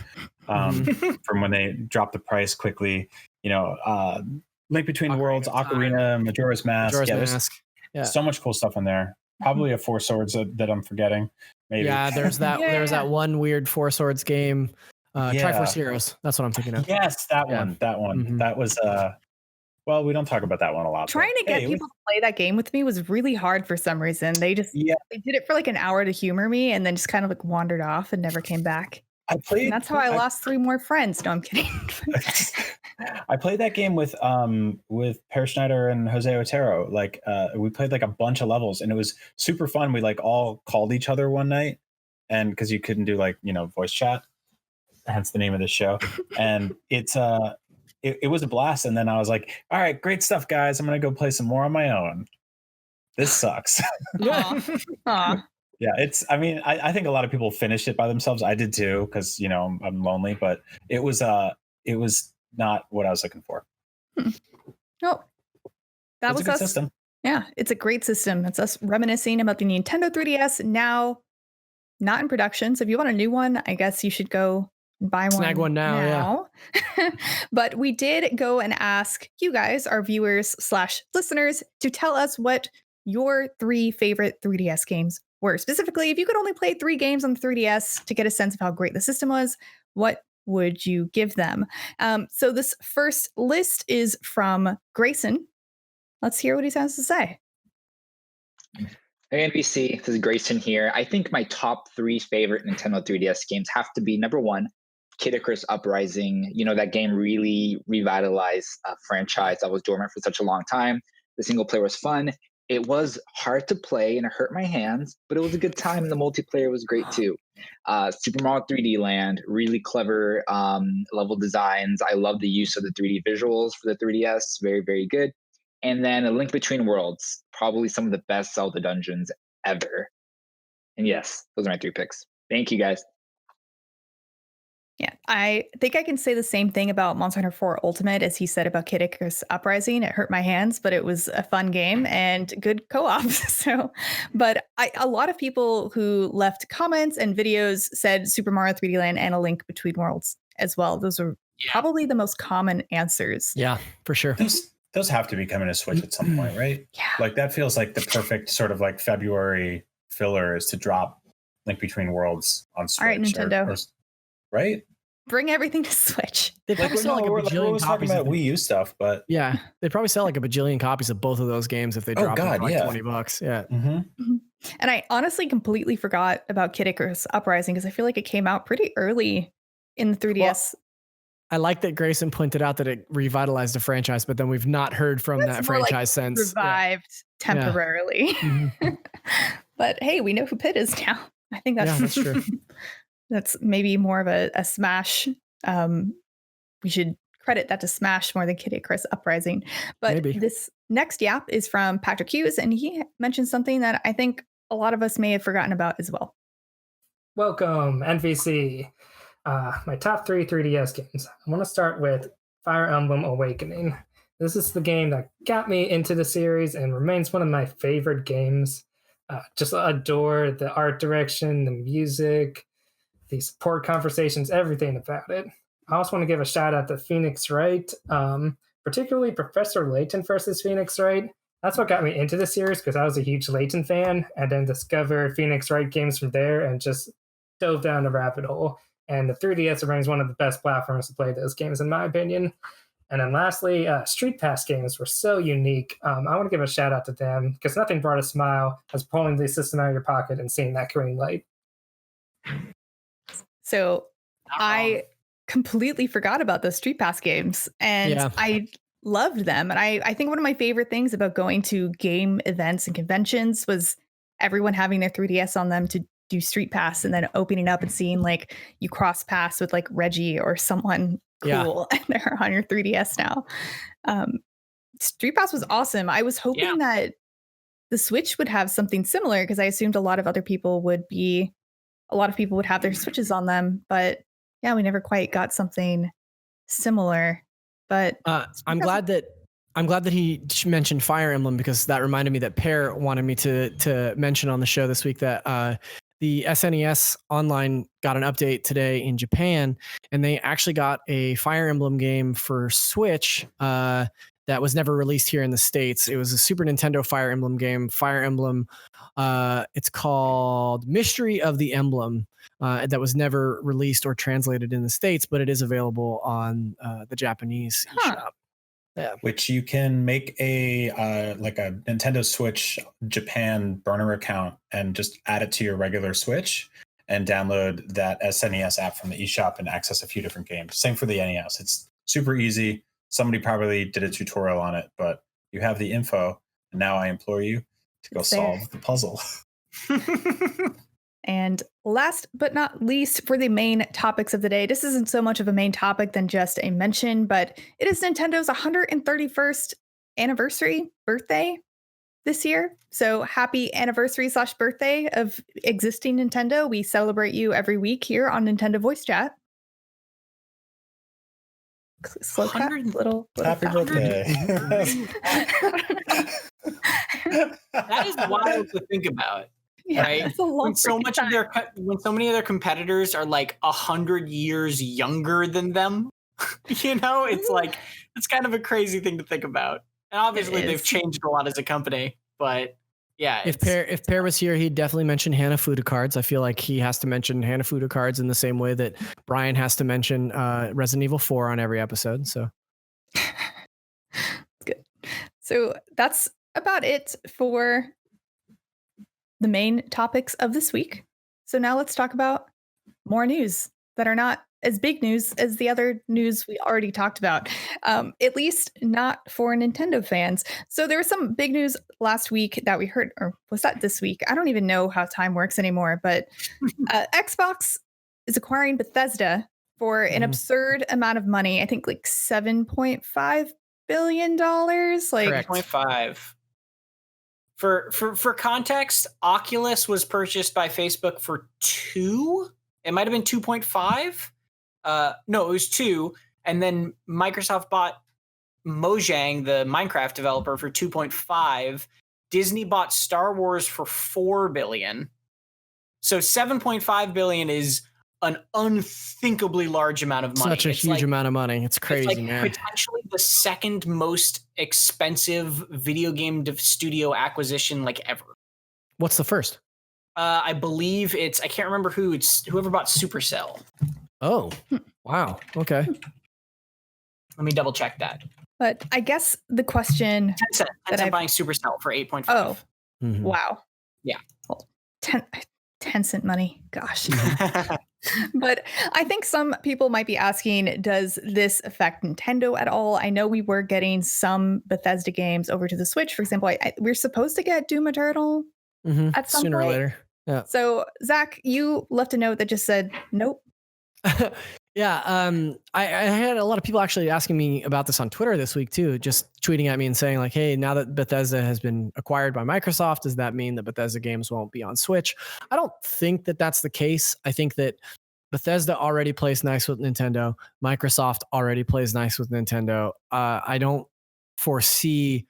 S4: from when they dropped the price quickly, Link Between Worlds, Ocarina, Majora's Mask. There's so much cool stuff in there. Probably a Four Swords that I'm forgetting. Maybe.
S5: Yeah, there's that. There was that one weird Four Swords game, Triforce Heroes. That's what I'm thinking of.
S4: Yes, that one.
S5: Mm-hmm.
S4: That was. Well, we don't talk about that one a lot.
S2: Trying to get people to play that game with me was really hard for some reason. They did it for like an hour to humor me, and then just kind of like wandered off and never came back. And that's how I lost 3 more friends. No, I'm kidding.
S4: I played that game with Per Schneider and Jose Otero. Like we played like a bunch of levels, and it was super fun. We like all called each other one night, and because you couldn't do like voice chat, hence the name of the show. And it was a blast. And then I was like, all right, great stuff, guys. I'm gonna go play some more on my own. This sucks.
S2: Aw.
S4: Yeah, I think a lot of people finished it by themselves. I did too, because I'm lonely, but it was not what I was looking for.
S2: No, that was
S4: a good
S2: us.
S4: System.
S2: Yeah, it's a great system. It's us reminiscing about the Nintendo 3DS, now not in production. So if you want a new one, I guess you should go buy one.
S5: Snag one now.
S2: Yeah. But we did go and ask you guys, our viewers / listeners, to tell us what your 3 favorite 3DS games were. Specifically, if you could only play 3 games on the 3DS to get a sense of how great the system was, what would you give them? So this first list is from Grayson. Let's hear what he has to say.
S1: Hey, NVC, this is Grayson here. I think my top 3 favorite Nintendo 3DS games have to be number 1, Kid Icarus Uprising. That game really revitalized a franchise that was dormant for such a long time. The single player was fun. It was hard to play and it hurt my hands, but it was a good time and the multiplayer was great too. Super Mario 3D Land, really clever level designs. I love the use of the 3D visuals for the 3DS. Very, very good. And then A Link Between Worlds, probably some of the best Zelda dungeons ever. And yes, those are my 3 picks. Thank you, guys.
S2: Yeah, I think I can say the same thing about Monster Hunter 4 Ultimate as he said about Kid Icarus Uprising. It hurt my hands, but it was a fun game and good co-op. But a lot of people who left comments and videos said Super Mario 3D Land and A Link Between Worlds as well. Those are probably the most common answers.
S5: Yeah, for sure.
S4: Those have to be coming to Switch at some point, right?
S2: Yeah.
S4: Like that feels like the perfect sort of like February filler is to drop Link Between Worlds on Switch.
S2: All right, Nintendo.
S4: Right?
S2: Bring everything to Switch.
S5: They probably sell like a
S4: we're
S5: bajillion
S4: always talking
S5: copies.
S4: about Wii U stuff, but
S5: yeah, they probably sell like a bajillion copies of both of those games if they drop them for like $20. Yeah.
S2: Mm-hmm. And I honestly completely forgot about Kid Icarus Uprising because I feel like it came out pretty early in the 3DS.
S5: Well, I like that Grayson pointed out that it revitalized the franchise, but then we've not heard from that franchise since.
S2: Revived temporarily. Yeah. But hey, we know who Pit is now. I think that's
S5: true.
S2: That's maybe more of a Smash. We should credit that to Smash more than Kid Icarus Uprising. But this next yap is from Patrick Hughes, and he mentioned something that I think a lot of us may have forgotten about as well.
S6: Welcome, NVC. My top 3 3DS games. I want to start with Fire Emblem Awakening. This is the game that got me into the series and remains one of my favorite games. Just adore the art direction, the music, the support conversations, everything about it. I also want to give a shout out to Phoenix Wright, particularly Professor Layton versus Phoenix Wright. That's what got me into the series because I was a huge Layton fan and then discovered Phoenix Wright games from there and just dove down the rabbit hole. And the 3DS remains one of the best platforms to play those games, in my opinion. And then lastly, Street Pass games were so unique. I want to give a shout out to them because nothing brought a smile as pulling the system out of your pocket and seeing that green light.
S2: So I completely forgot about those Street Pass games and I loved them. And I think one of my favorite things about going to game events and conventions was everyone having their 3DS on them to do Street Pass and then opening up and seeing like you cross paths with like Reggie or someone cool and they're on your 3DS now. Street Pass was awesome. I was hoping that the Switch would have something similar because I assumed a lot of people would have their Switches on them, but yeah, we never quite got something similar. But
S5: I'm glad that he mentioned Fire Emblem because that reminded me that Pear wanted me to mention on the show this week that the SNES Online got an update today in Japan, and they actually got a Fire Emblem game for Switch that was never released here in the States. It was a Super Nintendo Fire Emblem game. Fire Emblem, it's called Mystery of the Emblem. That was never released or translated in the States, but it is available on the Japanese eShop. Yeah.
S4: Which you can make a Nintendo Switch Japan burner account and just add it to your regular Switch and download that SNES app from the eShop and access a few different games. Same for the NES. It's super easy. Somebody probably did a tutorial on it, but you have the info. And now I implore you to go solve the puzzle.
S2: And last but not least, for the main topics of the day, this isn't so much of a main topic than just a mention, but it is Nintendo's 131st birthday this year. So happy anniversary / birthday of existing Nintendo. We celebrate you every week here on Nintendo Voice Chat. Slow clap, little
S4: happy birthday.
S3: That is wild to think about.
S2: Yeah,
S3: right? When so many of their competitors are like 100 years younger than them, it's kind of a crazy thing to think about. And obviously they've changed a lot as a company, but yeah.
S5: If Pear was here, he'd definitely mention Hanafuda cards. I feel like he has to mention Hanafuda cards in the same way that Brian has to mention Resident Evil 4 on every episode. So
S2: good. So that's about it for the main topics of this week. So now let's talk about more news that are not as big news as the other news we already talked about, at least not for Nintendo fans. So there was some big news last week that we heard, or was that this week? I don't even know how time works anymore, but Xbox is acquiring Bethesda for an absurd amount of money. I think like $7.5 billion. Like
S3: 3.5. For context, Oculus was purchased by Facebook for 2. It might have been 2.5. No, it was 2. And then Microsoft bought Mojang, the Minecraft developer, for 2.5. Disney bought Star Wars for $4 billion. So 7.5 billion is an unthinkably large amount of money.
S5: Such a huge amount of money. It's crazy, man.
S3: Potentially the second most expensive video game studio acquisition ever.
S5: What's the first?
S3: I believe I can't remember who. It's whoever bought Supercell.
S5: Oh, wow. Okay.
S3: Let me double check that.
S2: But I guess the question
S3: Tencent buying Supercell for 8.5.
S2: Oh,
S5: Mhm.
S2: wow.
S3: Yeah.
S2: Well, 10 cent money. Gosh. But I think some people might be asking, does this affect Nintendo at all? I know we were getting some Bethesda games over to the Switch. For example, we're supposed to get Doom Eternal at some
S5: Sooner
S2: point.
S5: or later. Yeah.
S2: So, Zach, you left a note that just said, nope.
S5: Yeah, I had a lot of people actually asking me about this on Twitter this week too, just tweeting at me and saying like, hey, now that Bethesda has been acquired by Microsoft, does that mean that Bethesda games won't be on Switch? I don't think that that's the case. I think that Bethesda already plays nice with Nintendo. Microsoft already plays nice with Nintendo. I don't foresee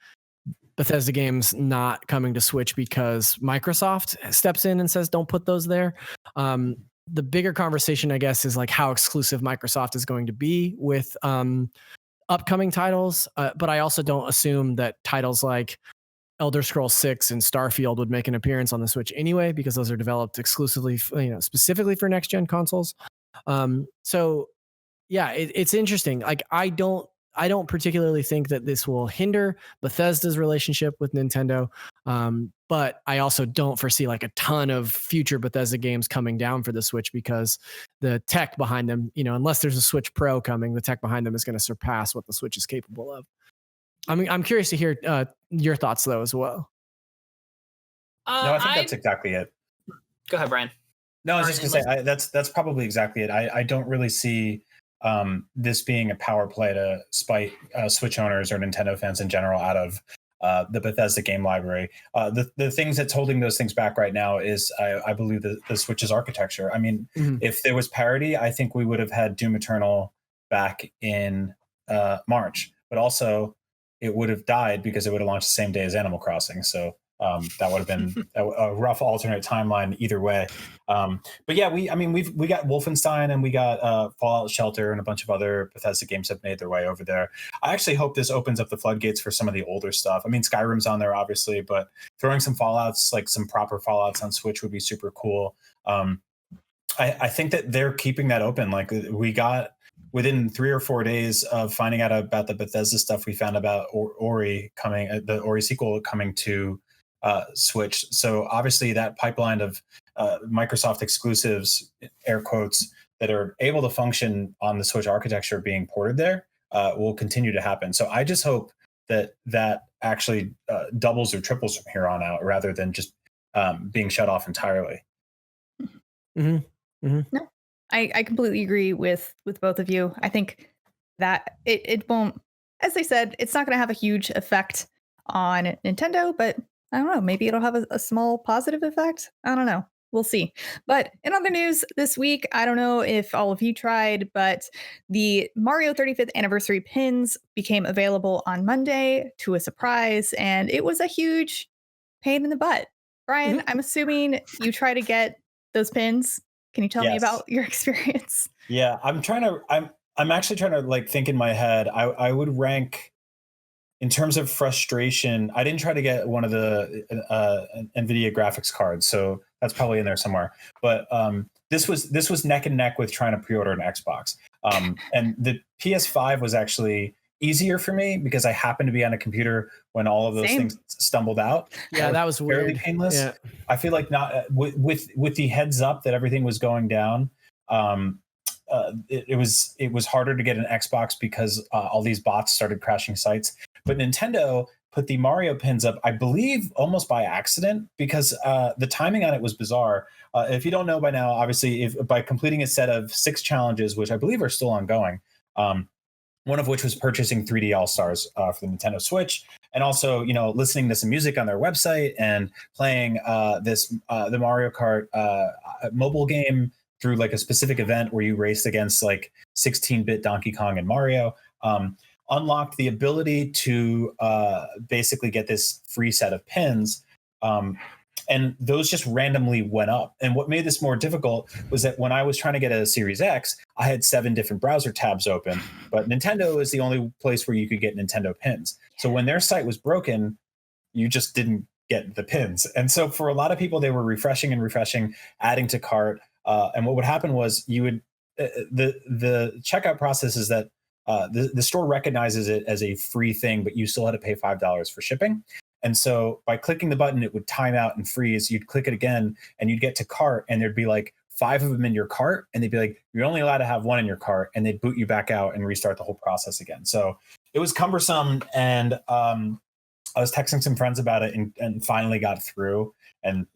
S5: Bethesda games not coming to Switch because Microsoft steps in and says, don't put those there. The bigger conversation, I guess, is like how exclusive Microsoft is going to be with upcoming titles. But I also don't assume that titles like Elder Scrolls 6 and Starfield would make an appearance on the Switch anyway, because those are developed exclusively, specifically for next gen consoles. So yeah, it's interesting. Like I don't particularly think that this will hinder Bethesda's relationship with Nintendo. But I also don't foresee like a ton of future Bethesda games coming down for the Switch because the tech behind them, unless there's a Switch Pro coming, the tech behind them is going to surpass what the Switch is capable of. I mean, I'm curious to hear your thoughts though as well.
S4: No, I think that's exactly it.
S3: Go ahead, Brian.
S4: No, I was just going to say that's probably exactly it. I don't really see this being a power play to spite Switch owners or Nintendo fans in general out of the Bethesda game library. The things that's holding those things back right now is, I believe, the Switch's architecture. I mean, if there was parity, I think we would have had Doom Eternal back in March, but also it would have died because it would have launched the same day as Animal Crossing. So that would have been a rough alternate timeline either way. But yeah, we got Wolfenstein and we got Fallout Shelter and a bunch of other Bethesda games have made their way over there. I actually hope this opens up the floodgates for some of the older stuff. I mean, Skyrim's on there obviously, but throwing some Fallouts, like some proper Fallouts on Switch would be super cool. I think that they're keeping that open. Like we got within 3 or 4 days of finding out about the Bethesda stuff, we found about Ori coming, the Ori sequel coming to Switch. So obviously that pipeline of Microsoft exclusives, air quotes, that are able to function on the Switch architecture being ported there will continue to happen. So I just hope that actually doubles or triples from here on out rather than just being shut off entirely.
S2: No, I completely agree with both of you. I think that it won't, as they said, it's not going to have a huge effect on Nintendo, but I don't know, maybe it'll have a small positive effect. I don't know. We'll see. But in other news this week, I don't know if all of you tried, but the Mario 35th anniversary pins became available on Monday to a surprise, and it was a huge pain in the butt. Brian, I'm assuming you try to get those pins. Can you tell me about your experience?
S4: Yeah, I'm actually trying to like think in my head. I would rank in terms of frustration. I didn't try to get one of the NVIDIA graphics cards, so that's probably in there somewhere. But this was neck and neck with trying to pre-order an Xbox. And the PS5 was actually easier for me because I happened to be on a computer when all of those things stumbled out.
S5: Yeah, that was
S4: fairly
S5: weird.
S4: Painless.
S5: Yeah.
S4: I feel like not with the heads up that everything was going down. It was harder to get an Xbox because all these bots started crashing sites. But Nintendo put the Mario pins up, I believe, almost by accident because the timing on it was bizarre. If you don't know by now, obviously, by completing a set of 6 challenges, which I believe are still ongoing, one of which was purchasing 3D All-Stars for the Nintendo Switch, and also, listening to some music on their website and playing the Mario Kart mobile game through like a specific event where you raced against like 16-bit Donkey Kong and Mario, unlocked the ability to basically get this free set of pins. And those just randomly went up. And what made this more difficult was that when I was trying to get a Series X, I had 7 different browser tabs open, but Nintendo is the only place where you could get Nintendo pins. So when their site was broken, you just didn't get the pins. And so for a lot of people, they were refreshing, adding to cart. And what would happen was you would the checkout process is that the store recognizes it as a free thing, but you still had to pay $5 for shipping. And so by clicking the button, it would time out and freeze. You'd click it again and you'd get to cart, and there'd be like 5 of them in your cart, and they'd be like, you're only allowed to have 1 in your cart, and they'd boot you back out and restart the whole process again. So it was cumbersome, and I was texting some friends about it and finally got through. And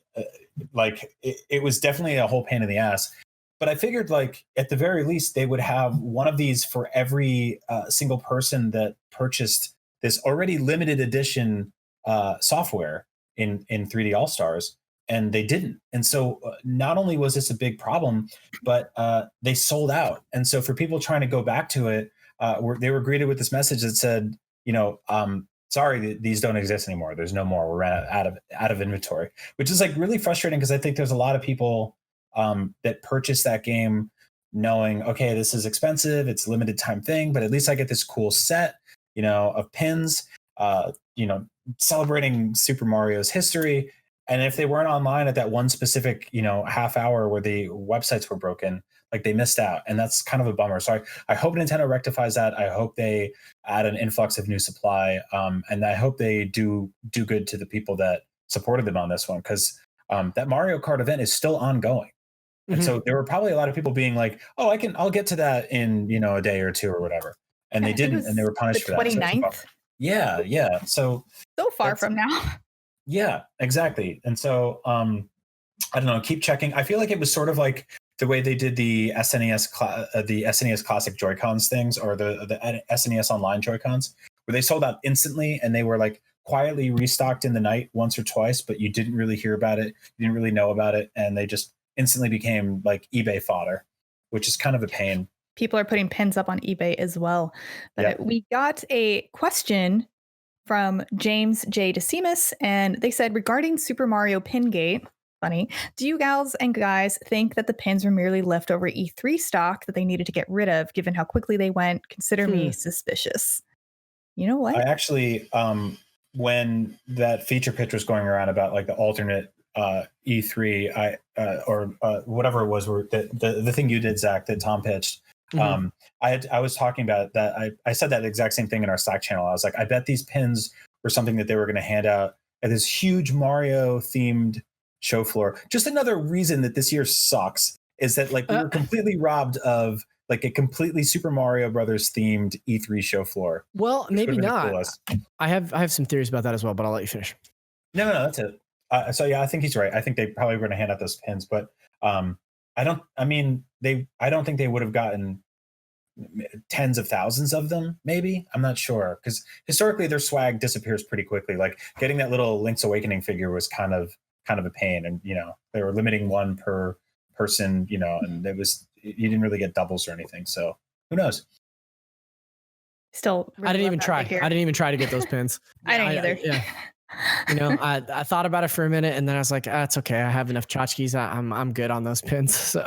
S4: it was definitely a whole pain in the ass. But I figured, like, at the very least, they would have one of these for every single person that purchased this already limited edition software in 3D All-Stars, and they didn't. And so not only was this a big problem, but they sold out. And so for people trying to go back to it, they were greeted with this message that said, sorry, these don't exist anymore. There's no more. We're out of inventory, which is like really frustrating, because I think there's a lot of people that purchase that game knowing, okay, this is expensive, it's a limited time thing, but at least I get this cool set, of pins, celebrating Super Mario's history. And if they weren't online at that one specific, half hour where the websites were broken, like, they missed out. And that's kind of a bummer. So I hope Nintendo rectifies that. I hope they add an influx of new supply. And I hope they do good to the people that supported them on this one, because that Mario Kart event is still ongoing. And so there were probably a lot of people being like, oh, I'll get to that in, a day or two or whatever. And they didn't, and they were punished for that.
S2: 29th?
S4: Yeah. So
S2: far from now.
S4: Yeah, exactly. And so I don't know, keep checking. I feel like it was sort of like the way they did the SNES Classic Joy-Cons things, or the SNES Online Joy-Cons, where they sold out instantly, and they were like quietly restocked in the night once or twice, but you didn't really hear about it. You didn't really know about it. And they just instantly became like eBay fodder, which is kind of a pain.
S2: People are putting pins up on eBay as well. But we got a question from James J. DeSemus, and they said, regarding Super Mario Pingate, funny, do you gals and guys think that the pins were merely leftover E3 stock that they needed to get rid of, given how quickly they went? Consider me suspicious. You know what?
S4: I actually, when that feature pitch was going around about like the alternate E3, or whatever it was, where the thing you did, Zach, that Tom pitched, I was talking about that. I said that exact same thing in our Slack channel. I was like, I bet these pins were something that they were going to hand out at this huge Mario themed show floor. Just another reason that this year sucks is that, like, we were completely robbed of like a completely Super Mario Brothers themed E3 show floor.
S5: Well, maybe not. I have some theories about that as well, but I'll let you finish.
S4: No, that's it. So yeah, I think he's right. I think they probably were going to hand out those pins, but I don't think they would have gotten tens of thousands of them. Maybe, I'm not sure, because historically their swag disappears pretty quickly. Like, getting that little Link's Awakening figure was kind of a pain, and they were limiting one per person, and you didn't really get doubles or anything. So who knows?
S2: Still, really
S5: I didn't even try. I didn't even try to get those pins.
S2: I didn't either.
S5: Yeah. I thought about it for a minute, and then I was like, it's okay. I have enough tchotchkes. I'm good on those pins. So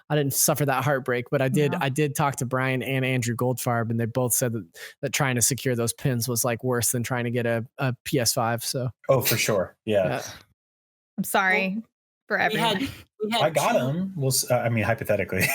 S5: I didn't suffer that heartbreak, but I did talk to Brian and Andrew Goldfarb, and they both said that trying to secure those pins was like worse than trying to get a PS5. So.
S4: Oh, for sure. Yeah.
S2: I'm sorry for everyone.
S4: I got them. Well, hypothetically.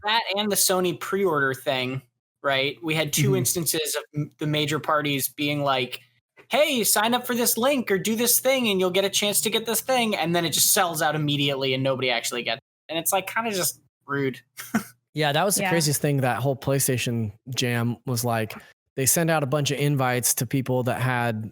S3: That and the Sony pre-order thing, right? We had two instances of the major parties being like, hey, sign up for this link or do this thing and you'll get a chance to get this thing. And then it just sells out immediately and nobody actually gets it. And it's like kind of just rude.
S5: Yeah, that was the craziest thing. That whole PlayStation jam was like, they send out a bunch of invites to people that had,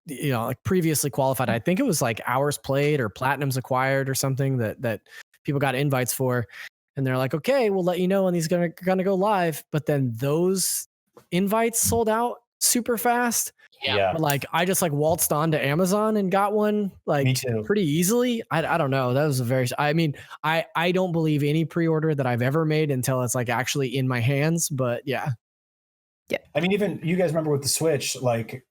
S5: like previously qualified. I think it was like hours played or platinums acquired or something that people got invites for. And they're like, okay, we'll let you know when these are gonna go live. But then those invites sold out super fast.
S3: Yeah.
S5: Like, I just like waltzed onto Amazon and got one pretty easily. I don't know. That was I don't believe any pre-order that I've ever made until it's like actually in my hands. But yeah.
S4: I mean, even you guys remember with the Switch, like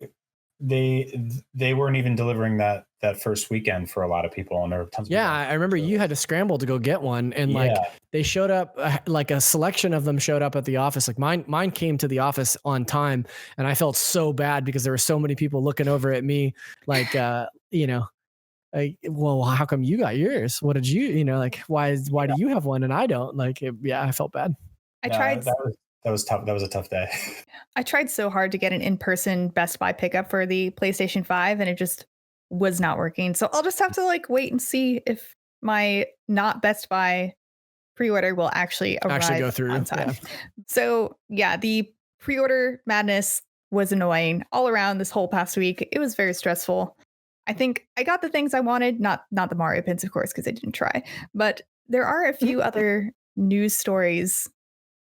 S4: they weren't even delivering that first weekend for a lot of people, and there were tons of people.
S5: I remember you had to scramble to go get one, and they showed up, like a selection of them showed up at the office. Like mine came to the office on time, and I felt so bad because there were so many people looking over at me like like, well, how come you got yours? What did you, like, why do you have one and I don't? Like, I felt bad.
S2: I tried.
S4: That was tough. That was a tough day.
S2: I tried so hard to get an in-person Best Buy pickup for the PlayStation 5 and it just was not working. So I'll just have to like wait and see if my not Best Buy pre-order will actually arrive
S5: go through
S2: on time.
S5: Yeah.
S2: So yeah, the pre-order madness was annoying all around this whole past week. It was very stressful. I think I got the things I wanted, not the Mario pins, of course, because I didn't try. But there are a few other news stories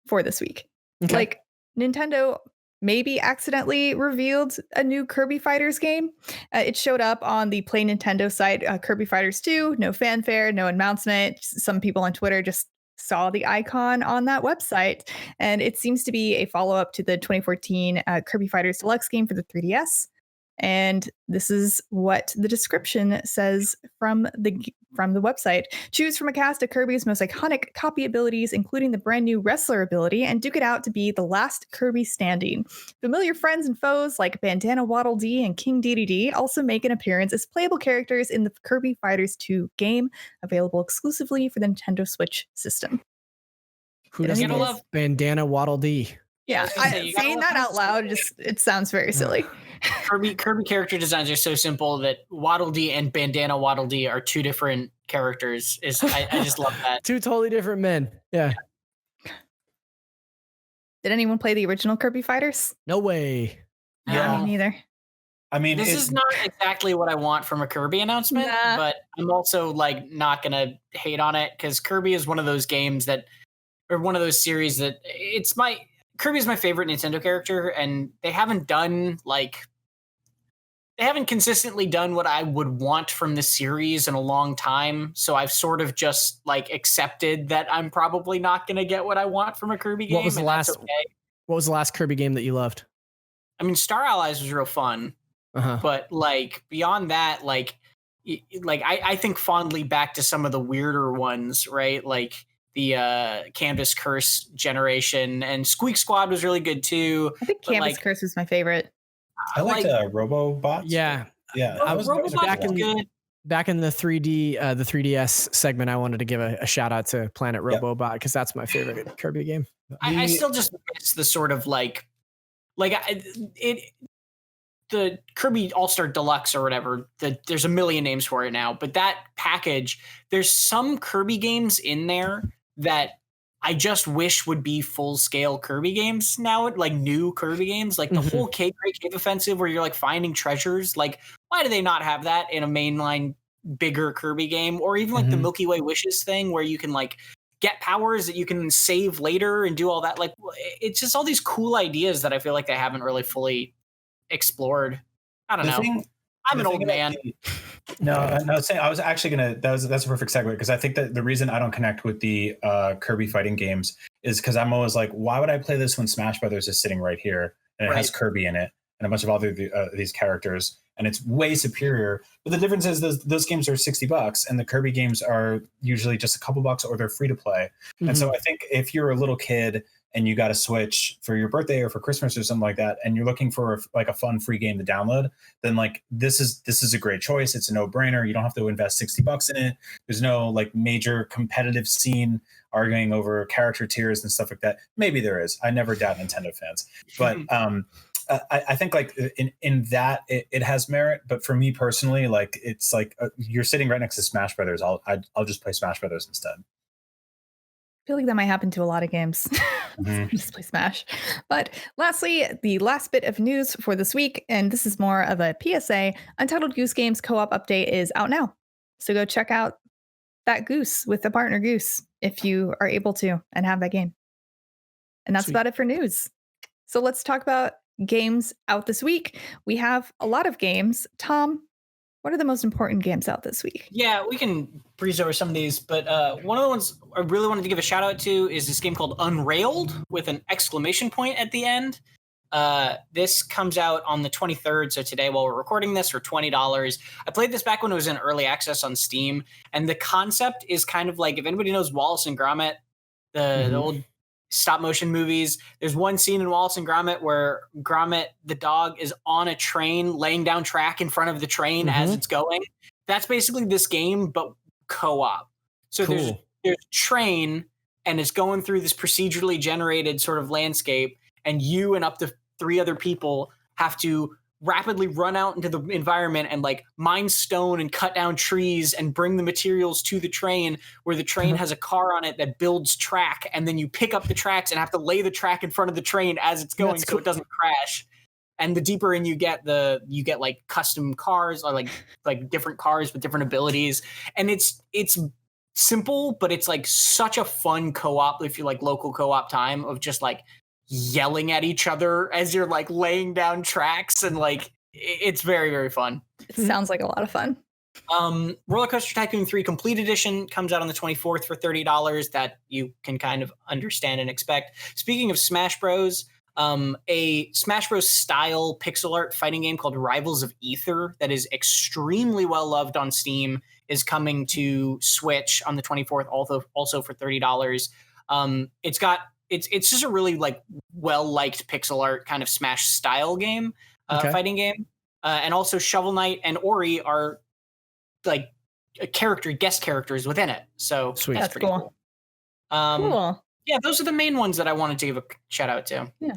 S2: for this week.
S5: Okay.
S2: Like Nintendo maybe accidentally revealed a new Kirby Fighters game. It showed up on the Play Nintendo site, Kirby Fighters 2, no fanfare, no announcement. Some people on Twitter just saw the icon on that website, and it seems to be a follow-up to the 2014 Kirby Fighters Deluxe game for the 3DS. And this is what the description says from the website. Choose from a cast of Kirby's most iconic copy abilities, including the brand new Wrestler ability, and duke it out to be the last Kirby standing. Familiar friends and foes like Bandana Waddle Dee and King Dedede also make an appearance as playable characters in the Kirby Fighters 2 game, available exclusively for the Nintendo Switch system.
S5: Who doesn't love Bandana Waddle Dee?
S2: Yeah, saying that out loud, it sounds very silly.
S3: Kirby character designs are so simple that Waddle Dee and Bandana Waddle Dee are two different characters. I just love that.
S5: Two totally different men. Yeah.
S2: Did anyone play the original Kirby Fighters?
S5: No way.
S2: Yeah, me neither.
S4: I mean,
S3: this is not exactly what I want from a Kirby announcement, but I'm also like not gonna hate on it because Kirby is one of those games that, or one of those series that Kirby is my favorite Nintendo character, and they haven't consistently done what I would want from the series in a long time. So I've sort of just like accepted that I'm probably not going to get what I want from a Kirby game. What was
S5: the last Kirby game that you loved?
S3: I mean, Star Allies was real fun, but like beyond that, I think fondly back to some of the weirder ones, right? Like the Canvas Curse generation, and Squeak Squad was really good too.
S2: I think Canvas Curse was my favorite.
S4: I liked Robobots.
S5: Yeah.
S3: I was
S5: back in the 3DS segment. I wanted to give a shout out to Planet Robobot because that's my favorite Kirby game.
S3: I still just miss the sort of the Kirby All-Star Deluxe or whatever. There's a million names for it now, but that package, there's some Kirby games in there that I just wish would be full-scale Kirby games now, like new Kirby games, like the whole Great Cave Offensive where you're like finding treasures. Like, why do they not have that in a mainline bigger Kirby game? Or even like the Milky Way Wishes thing where you can like get powers that you can save later and do all that. Like, it's just all these cool ideas that I feel like they haven't really fully explored. I don't know. I'm an old man.
S4: I was actually that's a perfect segue because I think that the reason I don't connect with the Kirby fighting games is because I'm always like, why would I play this when Smash Brothers is sitting right here and it has Kirby in it and a bunch of other these characters and it's way superior. But the difference is those games are $60 and the Kirby games are usually just a couple bucks or they're free to play. And so I think if you're a little kid and you got a Switch for your birthday or for Christmas or something like that, and you're looking for like a fun free game to download, then like this is a great choice. It's a no-brainer. You don't have to invest $60 in it. There's no like major competitive scene arguing over character tiers and stuff like that. Maybe there is. I never doubt Nintendo fans, but I think like in that it has merit. But for me personally, like it's like you're sitting right next to Smash Brothers. I'll just play Smash Brothers instead.
S2: I feel like that might happen to a lot of games. Just play Smash. But lastly, the last bit of news for this week, and this is more of a PSA, Untitled Goose Games co-op update is out now. So go check out that Goose with a partner Goose if you are able to and have that game. And that's about it for news. So let's talk about games out this week. We have a lot of games. Tom, what are the most important games out this week?
S3: Yeah, we can breeze over some of these, but one of the ones I really wanted to give a shout out to is this game called Unrailed with an exclamation point at the end. This comes out on the 23rd, so today while we're recording this for $20. I played this back when it was in early access on Steam, and the concept is kind of like, if anybody knows Wallace and Gromit, the old stop motion movies. There's one scene in Wallace and Gromit where Gromit, the dog, is on a train laying down track in front of the train as it's going. That's basically this game, but co-op. So there's a train, and it's going through this procedurally generated sort of landscape, and you and up to 3 other people have to rapidly run out into the environment and like mine stone and cut down trees and bring the materials to the train, where the train has a car on it that builds track, and then you pick up the tracks and have to lay the track in front of the train as it's going so it doesn't crash. And the deeper in you get, like custom cars, or like different cars with different abilities. And it's simple, but it's like such a fun co-op, if you like local co-op time, of just like yelling at each other as you're like laying down tracks, and like it's very, very fun.
S2: It sounds like a lot of fun.
S3: RollerCoaster Tycoon 3 Complete Edition comes out on the 24th for $30. That you can kind of understand and expect. Speaking of Smash Bros, a Smash Bros style pixel art fighting game called Rivals of Ether that is extremely well loved on Steam is coming to Switch on the 24th, also for $30. It's just a really like well-liked pixel art kind of Smash style game, fighting game. And also Shovel Knight and Ori are like guest characters within it. So
S5: sweet.
S3: That's pretty cool.
S2: Cool.
S3: Yeah, those are the main ones that I wanted to give a shout out to.
S2: Yeah.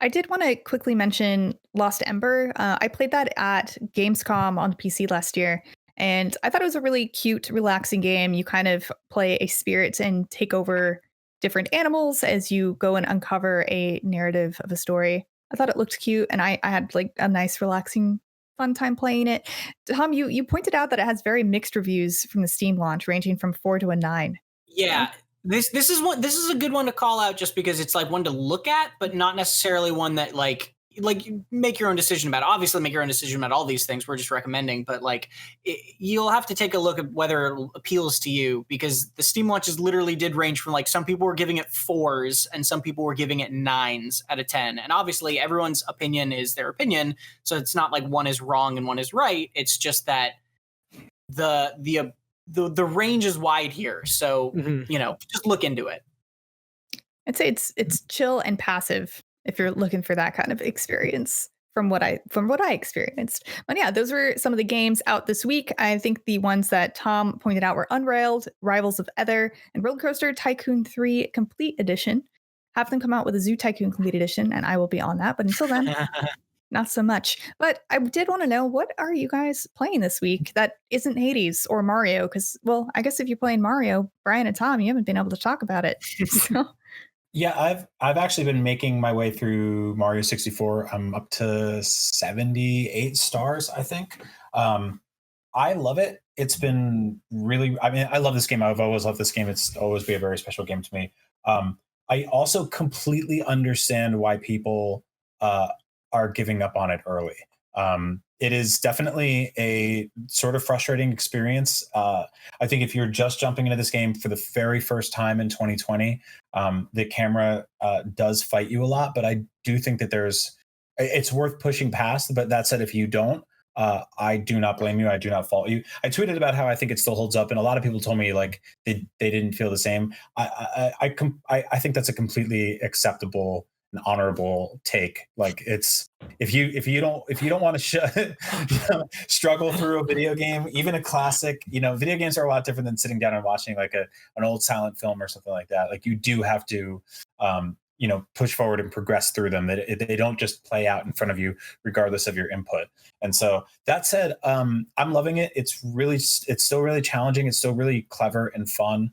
S2: I did want to quickly mention Lost Ember. I played that at Gamescom on PC last year, and I thought it was a really cute, relaxing game. You kind of play a spirit and take over different animals as you go and uncover a narrative of a story. I thought it looked cute, and I had like a nice, relaxing, fun time playing it. Tom, you pointed out that it has very mixed reviews from the Steam launch, ranging from 4 to a 9.
S3: Yeah. This is a good one to call out, just because it's like one to look at, but not necessarily one that like make your own decision about. Obviously, make your own decision about all these things. We're just recommending, but like you'll have to take a look at whether it appeals to you, because the Steam launches literally did range from like some people were giving it 4s and some people were giving it 9s out of 10. And obviously, everyone's opinion is their opinion, so it's not like one is wrong and one is right. It's just that the range is wide here, so just look into it.
S2: I'd say it's chill and passive if you're looking for that kind of experience from what I experienced. But yeah, those were some of the games out this week. I think the ones that Tom pointed out were Unrailed, Rivals of Ether, and RollerCoaster Tycoon 3 Complete Edition. Have them come out with a Zoo Tycoon Complete Edition, and I will be on that. But until then, not so much. But I did want to know, what are you guys playing this week that isn't Hades or Mario? Because, well, I guess if you're playing Mario, Brian and Tom, you haven't been able to talk about it. So.
S4: Yeah, I've actually been making my way through Mario 64. I'm up to 78 stars, I think. I love it. It's been really, I love this game. I've always loved this game. It's always been a very special game to me. I also completely understand why people are giving up on it early. It is definitely a sort of frustrating experience. I think if you're just jumping into this game for the very first time in 2020, the camera does fight you a lot, but I do think that it's worth pushing past. But that said, if you don't, I do not blame you. I do not fault you. I tweeted about how I think it still holds up, and a lot of people told me like they didn't feel the same. I think that's a completely acceptable and honorable take. Like, it's if you don't want to struggle through a video game, even a classic, video games are a lot different than sitting down and watching like an old silent film or something like that. Like, you do have to push forward and progress through them. That they don't just play out in front of you regardless of your input. And so that said, I'm loving it. It's still really challenging. It's still really clever and fun.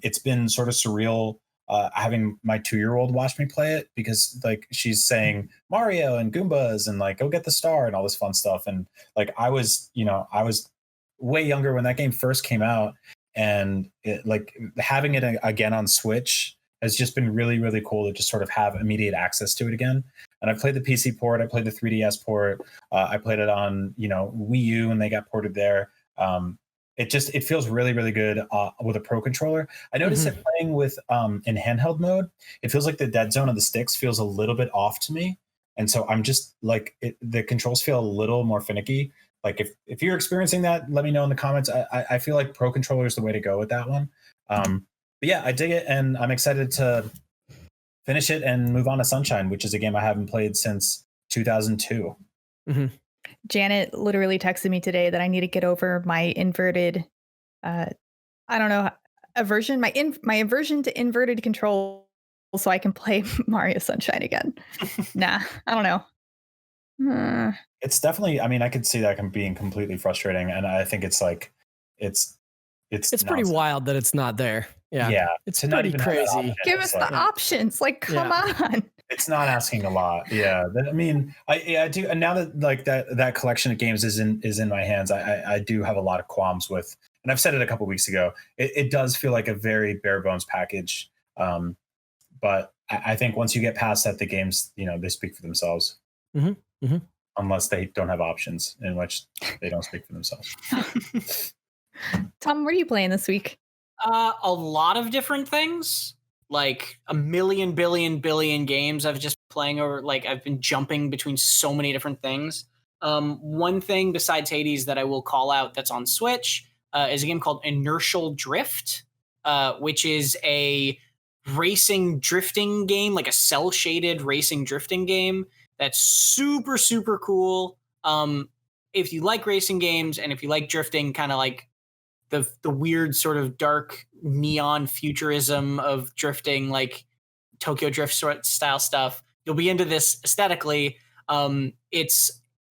S4: It's been sort of surreal having my 2-year-old watch me play it, because like she's saying Mario and Goombas and like go get the star and all this fun stuff. And like I was way younger when that game first came out, and having it again on Switch has just been really, really cool to just sort of have immediate access to it again. And I played the PC port, I played the 3DS port, I played it on Wii U and they got ported there. It feels really, really good with a Pro controller. I noticed that playing with in handheld mode, it feels like the dead zone of the sticks feels a little bit off to me. And so I'm just like, the controls feel a little more finicky. Like if you're experiencing that, let me know in the comments. I feel like Pro controller is the way to go with that one. But yeah, I dig it, and I'm excited to finish it and move on to Sunshine, which is a game I haven't played since 2002.
S5: Mm-hmm.
S2: Janet literally texted me today that I need to get over my inverted, I don't know, aversion, my aversion to inverted control, so I can play Mario Sunshine again. Nah, I don't know.
S4: It's definitely, I mean, I could see that being completely frustrating, and I think it's like, it's
S5: pretty wild that it's not there. Yeah, it's pretty crazy.
S2: Give us the options. Like, come on.
S4: It's not asking a lot. Yeah, I mean, I do, and now that like that collection of games is in my hands, I do have a lot of qualms with, and I've said it a couple weeks ago. It does feel like a very bare bones package, but I think once you get past that, the games, they speak for themselves.
S5: Mm-hmm. Mm-hmm.
S4: Unless they don't have options, in which they don't speak for themselves.
S2: Tom, what are you playing this week?
S3: A lot of different things, like a million billion games I've just been playing over. Like I've been jumping between so many different things. One thing besides Hades that I will call out that's on Switch is a game called Inertial Drift, which is a racing drifting game, like a cell shaded racing drifting game. That's super, super cool. If you like racing games and if you like drifting, kind of like the weird sort of dark neon futurism of drifting, like Tokyo Drift sort of style stuff, you'll be into this aesthetically. It's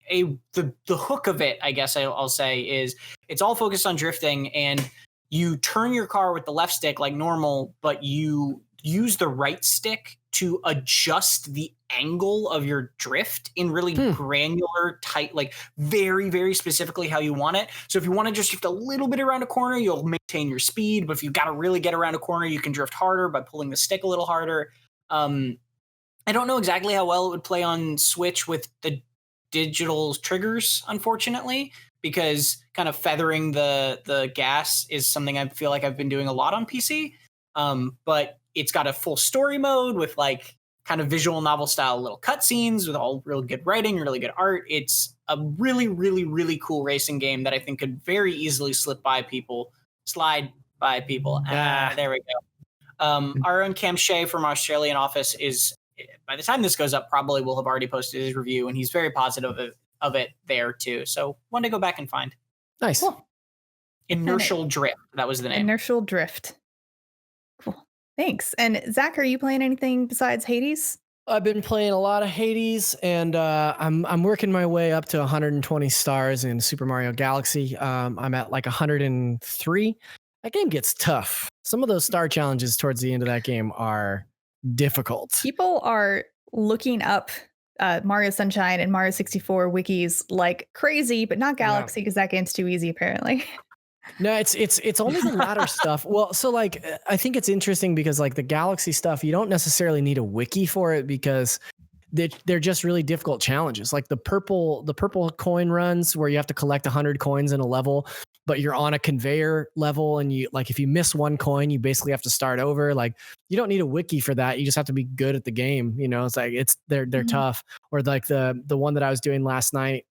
S3: the hook of it, I guess I'll say, is it's all focused on drifting, and you turn your car with the left stick like normal, but you use the right stick to adjust the angle of your drift in really granular, tight, like very, very specifically how you want it. So if you want to just drift a little bit around a corner, you'll maintain your speed. But if you got to really get around a corner, you can drift harder by pulling the stick a little harder. I don't know exactly how well it would play on Switch with the digital triggers, unfortunately, because kind of feathering the gas is something I feel like I've been doing a lot on PC. But it's got a full story mode with like kind of visual novel style little cutscenes with all really good writing, really good art. It's a really, really, really cool racing game that I think could very easily slide by people. There we go. Our own Cam Shea from our Australian office is, by the time this goes up, probably will have already posted his review, and he's very positive of it there too. So one to go back and find.
S5: Nice.
S2: Cool.
S3: Inertial Drift. That was the name.
S2: Inertial Drift. Cool. Thanks. And Zach, are you playing anything besides Hades?
S5: I've been playing a lot of Hades, and I'm working my way up to 120 stars in Super Mario Galaxy. I'm at like 103. That game gets tough. Some of those star challenges towards the end of that game are difficult.
S2: People are looking up Mario Sunshine and Mario 64 wikis like crazy, but not Galaxy because that game's too easy apparently.
S5: No, it's only the latter stuff. Well, so like I think it's interesting because like the Galaxy stuff, you don't necessarily need a wiki for it because they're just really difficult challenges. Like the purple coin runs where you have to collect 100 coins in a level, but you're on a conveyor level, and you like if you miss one coin, you basically have to start over. Like you don't need a wiki for that. You just have to be good at the game. It's like they're tough. Or like the one that I was doing last night,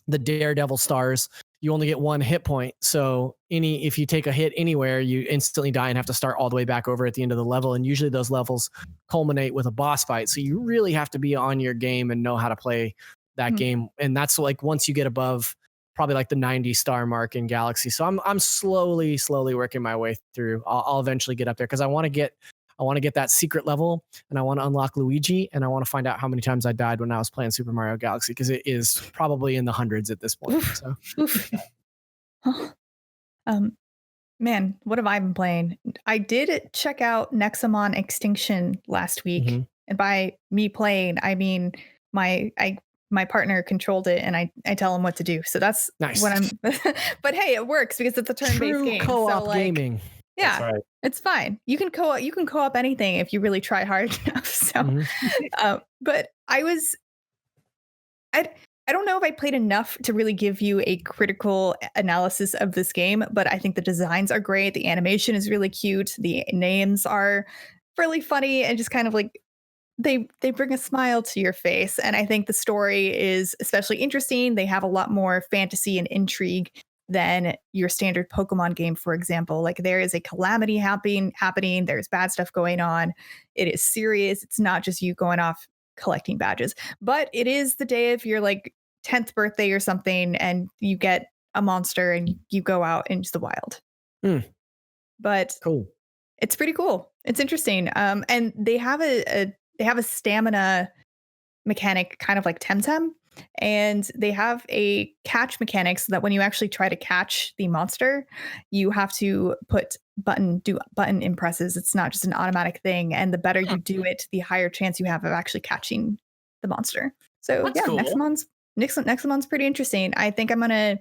S5: the Daredevil stars. You only get one hit point. So if you take a hit anywhere, you instantly die and have to start all the way back over at the end of the level. And usually those levels culminate with a boss fight. So you really have to be on your game and know how to play that game. And that's like once you get above probably like the 90 star mark in Galaxy. So I'm slowly working my way through. I'll eventually get up there because I want to get that secret level, and I want to unlock Luigi, and I want to find out how many times I died when I was playing Super Mario Galaxy, because it is probably in the hundreds at this point. So,
S2: man, what have I been playing? I did check out Nexamon Extinction last week, and by me playing, I mean my partner controlled it, and I tell him what to do. So that's
S5: nice.
S2: What I'm. But hey, it works because it's a turn-based game.
S5: Co-op so, gaming.
S2: Yeah, right. It's fine. You can co-op anything if you really try hard enough. So, but I don't know if I played enough to really give you a critical analysis of this game, but I think the designs are great. The animation is really cute. The names are really funny and just kind of like they bring a smile to your face. And I think the story is especially interesting. They have a lot more fantasy and intrigue than your standard Pokemon game, for example. Like there is a calamity happening, there's bad stuff going on. It is serious. It's not just you going off collecting badges, but it is the day of your like 10th birthday or something, and you get a monster and you go out into the wild. But
S5: Cool.
S2: it's pretty cool. It's interesting. And they have a stamina mechanic, kind of like Temtem, and they have a catch mechanic so that when you actually try to catch the monster, you have to do button impresses. It's not just an automatic thing, and the better you do it, the higher chance you have of actually catching the monster. So
S3: That's
S2: yeah,
S3: cool.
S2: next month's pretty interesting. I think I'm gonna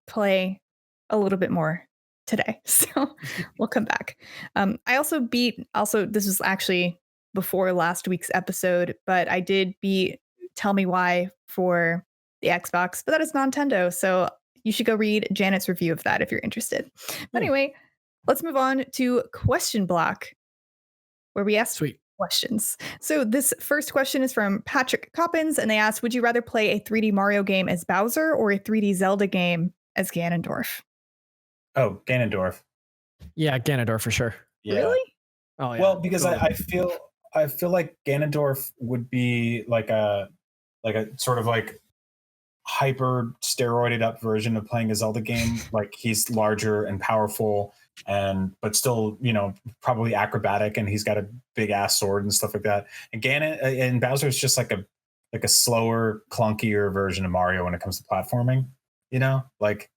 S2: play a little bit more today, so we'll come back. I also this was actually before last week's episode, but I did beat Tell Me Why for the Xbox, but that is Nintendo, so you should go read Janet's review of that if you're interested. But anyway, let's move on to question block, where we ask questions. So this first question is from Patrick Coppins, and they ask, would you rather play a 3D Mario game as Bowser or a 3D Zelda game as Ganondorf?
S4: Oh, Ganondorf.
S5: Yeah, Ganondorf for sure.
S4: Yeah.
S2: Really?
S5: Oh yeah.
S4: Well, because I feel like Ganondorf would be like a sort of like hyper steroided up version of playing a Zelda game. Like he's larger and powerful, but still, probably acrobatic, and he's got a big ass sword and stuff like that. And Bowser's just like a slower, clunkier version of Mario when it comes to platforming. Like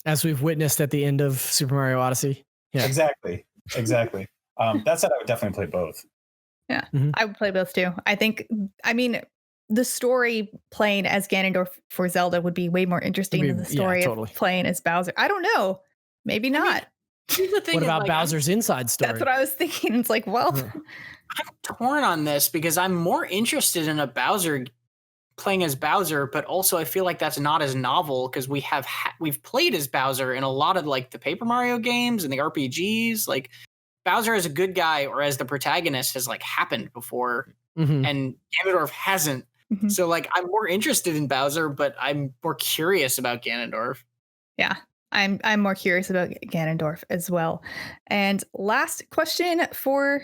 S5: as we've witnessed at the end of Super Mario Odyssey. Yeah,
S4: exactly. That said, I would definitely play both.
S2: Yeah, I would play both too. I mean, the story playing as Ganondorf for Zelda would be way more interesting than the story of playing as Bowser. I don't know. Maybe not.
S5: What about Bowser's inside story?
S2: That's what I was thinking. It's like, well,
S3: I'm torn on this because I'm more interested in a Bowser playing as Bowser, but also I feel like that's not as novel because we've played as Bowser in a lot of like the Paper Mario games and the RPGs. Like Bowser as a good guy or as the protagonist has like happened before, and Ganondorf hasn't. So like I'm more interested in Bowser, but I'm more curious about Ganondorf.
S2: Yeah, I'm more curious about Ganondorf as well. And last question for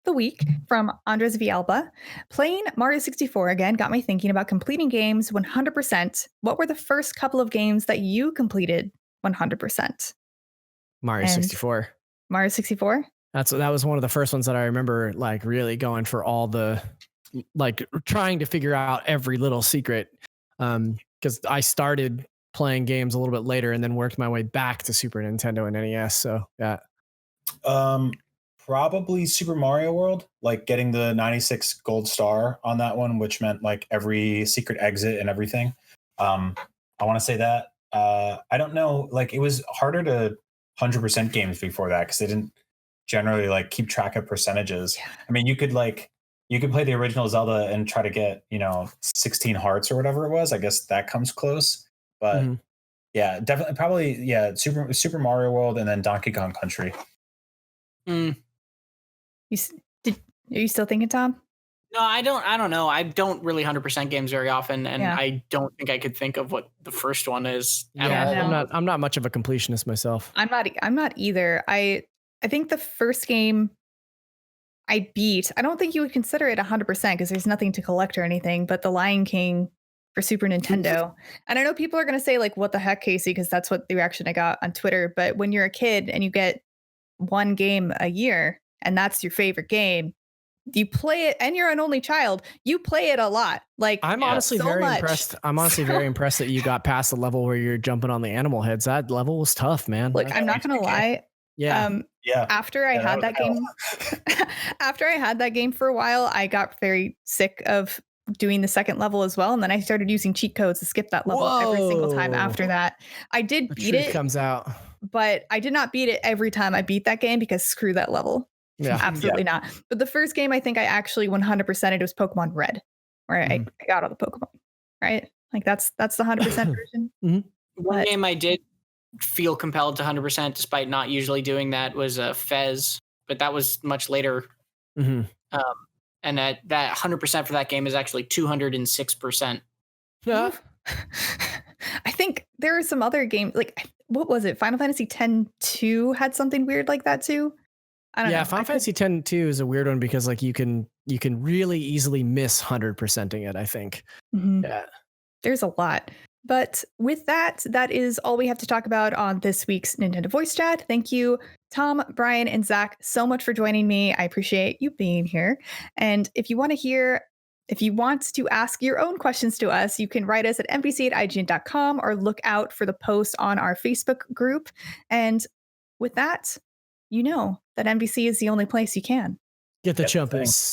S2: the week from Andres Villalba. Playing Mario 64 again got me thinking about completing games 100%. What were the first couple of games that you completed 100%?
S5: Mario 64.
S2: Mario 64?
S5: That was one of the first ones that I remember like really going for all the like trying to figure out every little secret. Because I started playing games a little bit later and then worked my way back to Super Nintendo and NES. So yeah.
S4: Probably Super Mario World, like getting the 96 gold star on that one, which meant like every secret exit and everything. I want to say that. I don't know, like it was harder to 100% games before that because they didn't generally like keep track of percentages. Yeah. I mean, you could play the original Zelda and try to get 16 hearts or whatever it was. I guess that comes close, but yeah, definitely probably Super Mario World and then Donkey Kong Country.
S2: Are you still thinking, Tom?
S3: No, I don't know. I don't really 100% games very often, and I don't think I could think of what the first one is.
S5: I'm not much of a completionist myself.
S2: I'm not either. I think the first game I beat, I don't think you would consider it 100% because there's nothing to collect or anything, but The Lion King for Super Nintendo. And I know people are going to say like, what the heck, Casey? Because that's what the reaction I got on Twitter. But when you're a kid and you get one game a year and that's your favorite game, you play it, and you're an only child, you play it a lot. Like
S5: I'm honestly very impressed. I'm honestly very impressed that you got past the level where you're jumping on the animal heads. That level was tough, man.
S2: Look, I'm not going to lie. After I had that game, after I had that game for a while, I got very sick of doing the second level as well, and then I started using cheat codes to skip that level every single time after that. I did beat it.
S5: Comes out,
S2: but I did not beat it every time I beat that game because screw that level. Yeah, absolutely not. But the first game I think I actually 100%ed was Pokemon Red, where I got all the Pokemon. Right, like that's the 100% version.
S3: One game I did feel compelled to 100% despite not usually doing that was Fez, but that was much later. And that 100% for that game is actually 206%.
S2: Yeah. I think there are some other games, like what was it? Final Fantasy X-2 had something weird like that too. I don't know.
S5: Final Fantasy X-2 is a weird one because like you can really easily miss 100%ing it, I think.
S2: Mhm.
S5: Yeah.
S2: There's a lot. But with that, that is all we have to talk about on this week's Nintendo Voice Chat. Thank you, Tom, Brian, and Zach, so much for joining me. I appreciate you being here. And if you want to ask your own questions to us, you can write us at nvc@ign.com or look out for the post on our Facebook group. And with that, you know that NVC is the only place you can
S5: Get the chumpus.